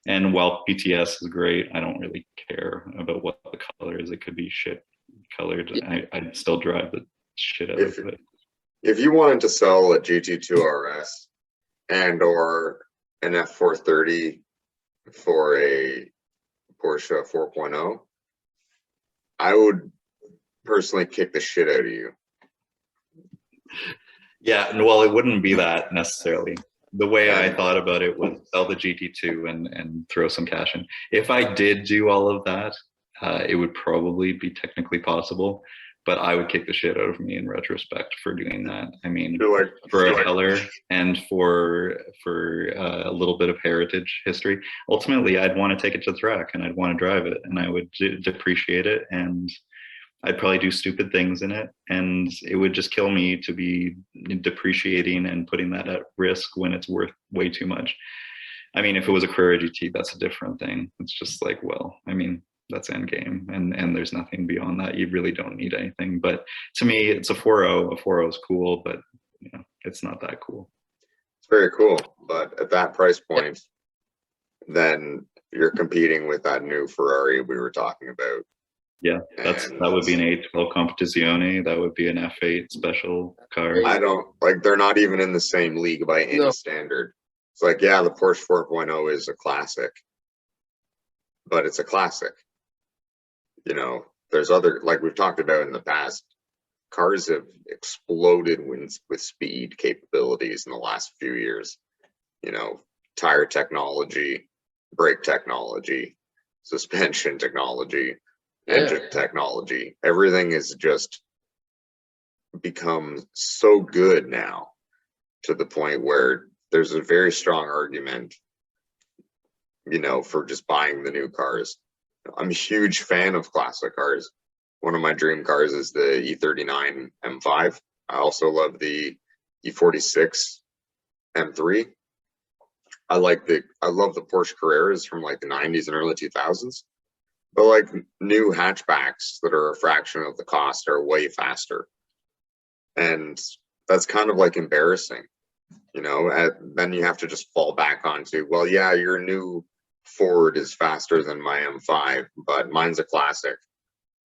And while PTS is great, I don't really care about what the color is. It could be shit colored. I'd still drive the shit out of it. If you wanted to sell a GT2 RS and or an F430 for a Porsche 4.0, I would personally kick the shit out of you. Yeah, well, it wouldn't be that necessarily. The way I thought about it was sell the GT2 and throw some cash in. If I did do all of that, it would probably be technically possible, but I would kick the shit out of me in retrospect for doing that. I mean, for a color and for a little bit of heritage history, ultimately I'd want to take it to the track and I'd want to drive it and I would depreciate it and I'd probably do stupid things in it, and it would just kill me to be depreciating and putting that at risk when it's worth way too much. I mean, if it was a Carrera GT, that's a different thing. It's just like, well, I mean, that's end game, and there's nothing beyond that. You really don't need anything. But to me, it's a 4.0. A 4.0 is cool, but it's not that cool. It's very cool, but at that price point, then you're competing with that new Ferrari we were talking about. Yeah, that would be an A12 Competizione. That would be an F8 special car. I don't like. They're not even in the same league by any standard. It's like, yeah, the Porsche 4.0 is a classic, but it's a classic. There's other, like we've talked about in the past, cars have exploded with speed capabilities in the last few years. Tire technology, brake technology, suspension technology, engine technology, everything has just become so good now to the point where there's a very strong argument, for just buying the new cars. I'm a huge fan of classic cars. One of my dream cars is the E39 M5. I also love the E46 M3. I love the Porsche Carreras from like the 90s and early 2000s. But like new hatchbacks that are a fraction of the cost are way faster. And that's kind of like embarrassing, then you have to just fall back onto, well, yeah, your new Ford is faster than my M5, but mine's a classic.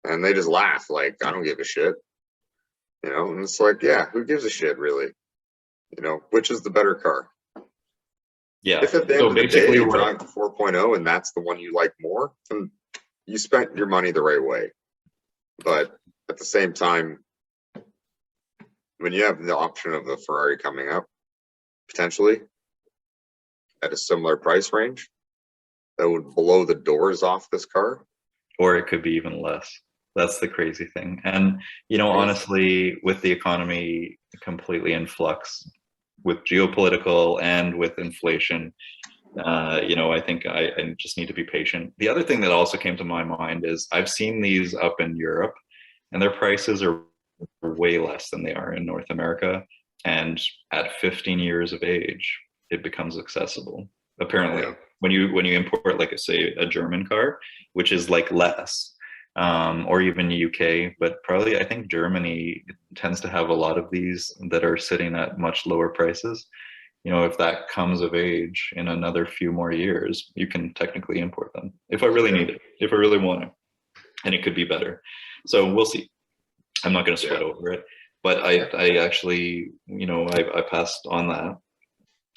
And they just laugh like, I don't give a shit. And it's like, yeah, who gives a shit really? Which is the better car? Yeah. If at the end of the day you drive the 4.0 and that's the one you like more, then you spent your money the right way. But at the same time, when you have the option of a Ferrari coming up, potentially at a similar price range, that would blow the doors off this car. Or it could be even less. That's the crazy thing. And, honestly, with the economy completely in flux, with geopolitical and with inflation, I think I just need to be patient. The other thing that also came to my mind is I've seen these up in Europe, and their prices are way less than they are in North America. And at 15 years of age, it becomes accessible. Apparently, Yeah. when you import, like, say, a German car, which is like less, or even UK, but probably I think Germany tends to have a lot of these that are sitting at much lower prices. If that comes of age in another few more years, you can technically import them if I really need it, if I really want it, and it could be better. So we'll see. I'm not going to sweat over it, but I actually, I passed on that.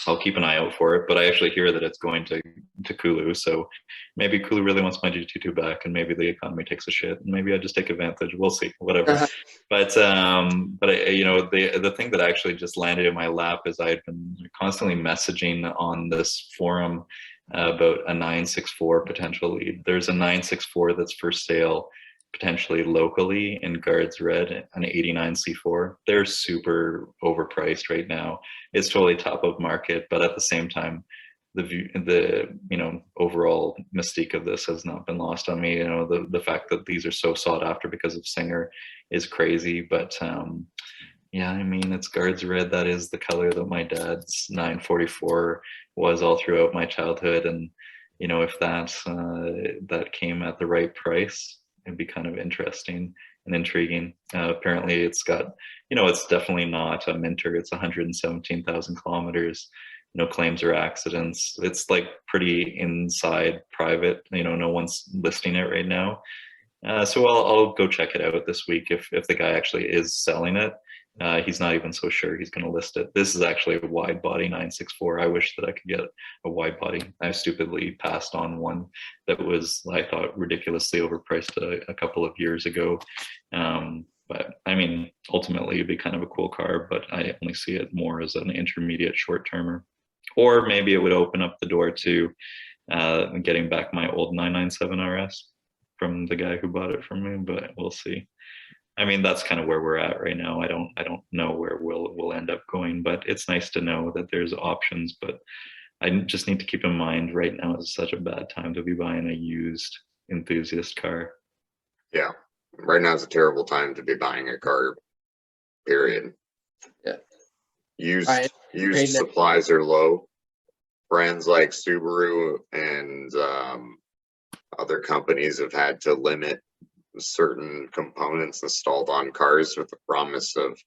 I'll keep an eye out for it, but I actually hear that it's going to Kulu, so maybe Kulu really wants my GT2 back, and maybe the economy takes a shit, and maybe I just take advantage. We'll see, whatever. But the thing that actually just landed in my lap is I've been constantly messaging on this forum about a 964 potential lead. There's a 964 that's for sale potentially locally in Guards Red, an 89 C4. They're super overpriced right now. It's totally top of market, but at the same time, the overall mystique of this has not been lost on me. The fact that these are so sought after because of Singer is crazy, but yeah, I mean, it's Guards Red. That is the color that my dad's 944 was all throughout my childhood, and if that came at the right price, it'd be kind of interesting and intriguing. Apparently it's got, it's definitely not a minter. It's 117,000 kilometers, no claims or accidents. It's like pretty inside private, no one's listing it right now. So I'll go check it out this week if the guy actually is selling it. He's not even so sure he's going to list it. This is actually a wide body 964. I wish that I could get a wide body. I stupidly passed on one that was, I thought, ridiculously overpriced a couple of years ago. But I mean, ultimately it'd be kind of a cool car, but I only see it more as an intermediate short termer. Or maybe it would open up the door to getting back my old 997 RS from the guy who bought it from me, but we'll see. I mean, that's kind of where we're at right now. I don't know where we'll end up going, but it's nice to know that there's options. But I just need to keep in mind right now is such a bad time to be buying a used enthusiast car. Yeah, right now is a terrible time to be buying a car. Period. Yeah. Used supplies are low. Brands like Subaru and other companies have had to limit certain components installed on cars with the promise of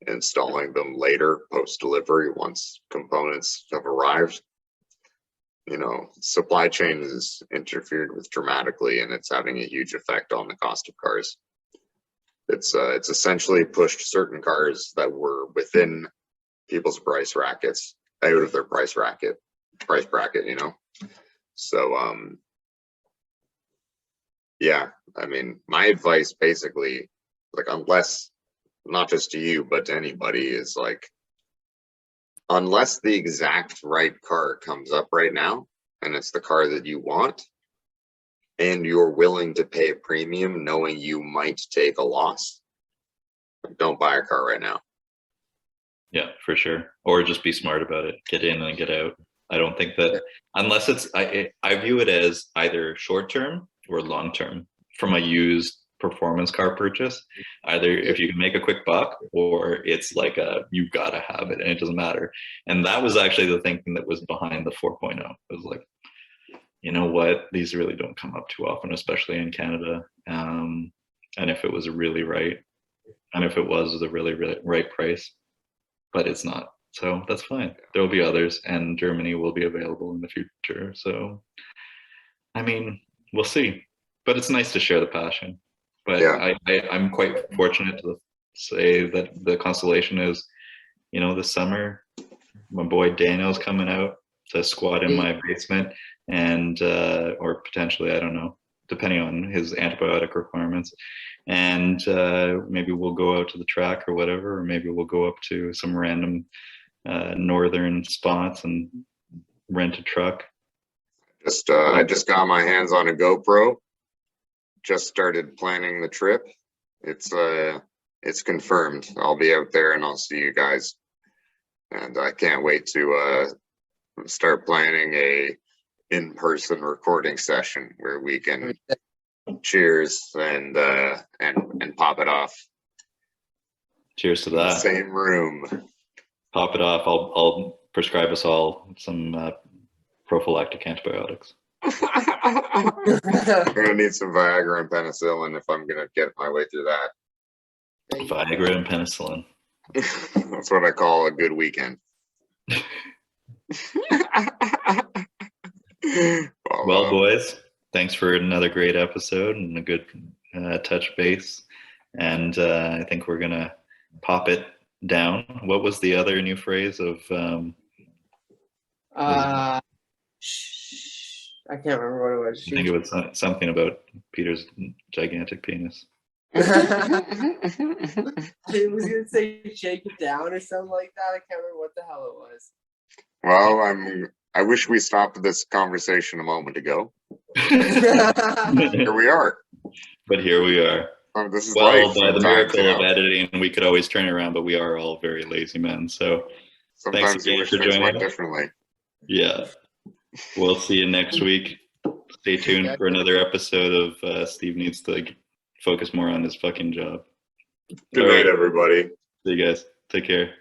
installing them later post delivery once components have arrived. Supply chain is interfered with dramatically, and it's having a huge effect on the cost of cars. It's essentially pushed certain cars that were within people's price brackets out of their price bracket. So yeah, I mean, my advice basically, like, unless, not just to you, but to anybody, is like, unless the exact right car comes up right now, and it's the car that you want, and you're willing to pay a premium knowing you might take a loss, don't buy a car right now. Yeah, for sure. Or just be smart about it. Get in and get out. I don't think that, unless it's, I view it as either short term or long term from a used performance car purchase. Either if you can make a quick buck, or it's like you gotta have it and it doesn't matter. And that was actually the thinking that was behind the 4.0. It was like, you know what, these really don't come up too often, especially in Canada. And if it was really right, and if it was the really right price, but it's not. So that's fine. There will be others, and Germany will be available in the future. So, I mean, we'll see. But it's nice to share the passion. But yeah. I'm quite fortunate to say that the consolation is, this summer, my boy Daniel's coming out to squat in my basement, and or potentially, I don't know, depending on his antibiotic requirements. And maybe we'll go out to the track or whatever, or maybe we'll go up to some random northern spots and rent a truck. I just got my hands on a GoPro. just started planning the trip. It's confirmed. I'll be out there and I'll see you guys. And I can't wait to start planning a in-person recording session where we can cheers and pop it off. Cheers to In the that. same room. Pop it off. I'll prescribe us all some prophylactic antibiotics. I'm gonna need some Viagra and penicillin if I'm gonna get my way through that. Viagra and penicillin. That's what I call a good weekend. Well, boys, thanks for another great episode and a good touch base. And I think we're gonna pop it down. What was the other new phrase of? I can't remember what it was. I think it was something about Peter's gigantic penis. I was gonna say shake it down or something like that. I can't remember what the hell it was. Well, I wish we stopped this conversation a moment ago. Here we are. But here we are. This is Well, life. by the Sometimes, miracle of editing, we could always turn it around, but we are all very lazy men. So sometimes thanks you again wish for things joining went us. differently. Yeah. We'll see you next week. Stay tuned for another episode of Steve Needs to Focus More on His Fucking Job. Good night, everybody. See you guys. Take care.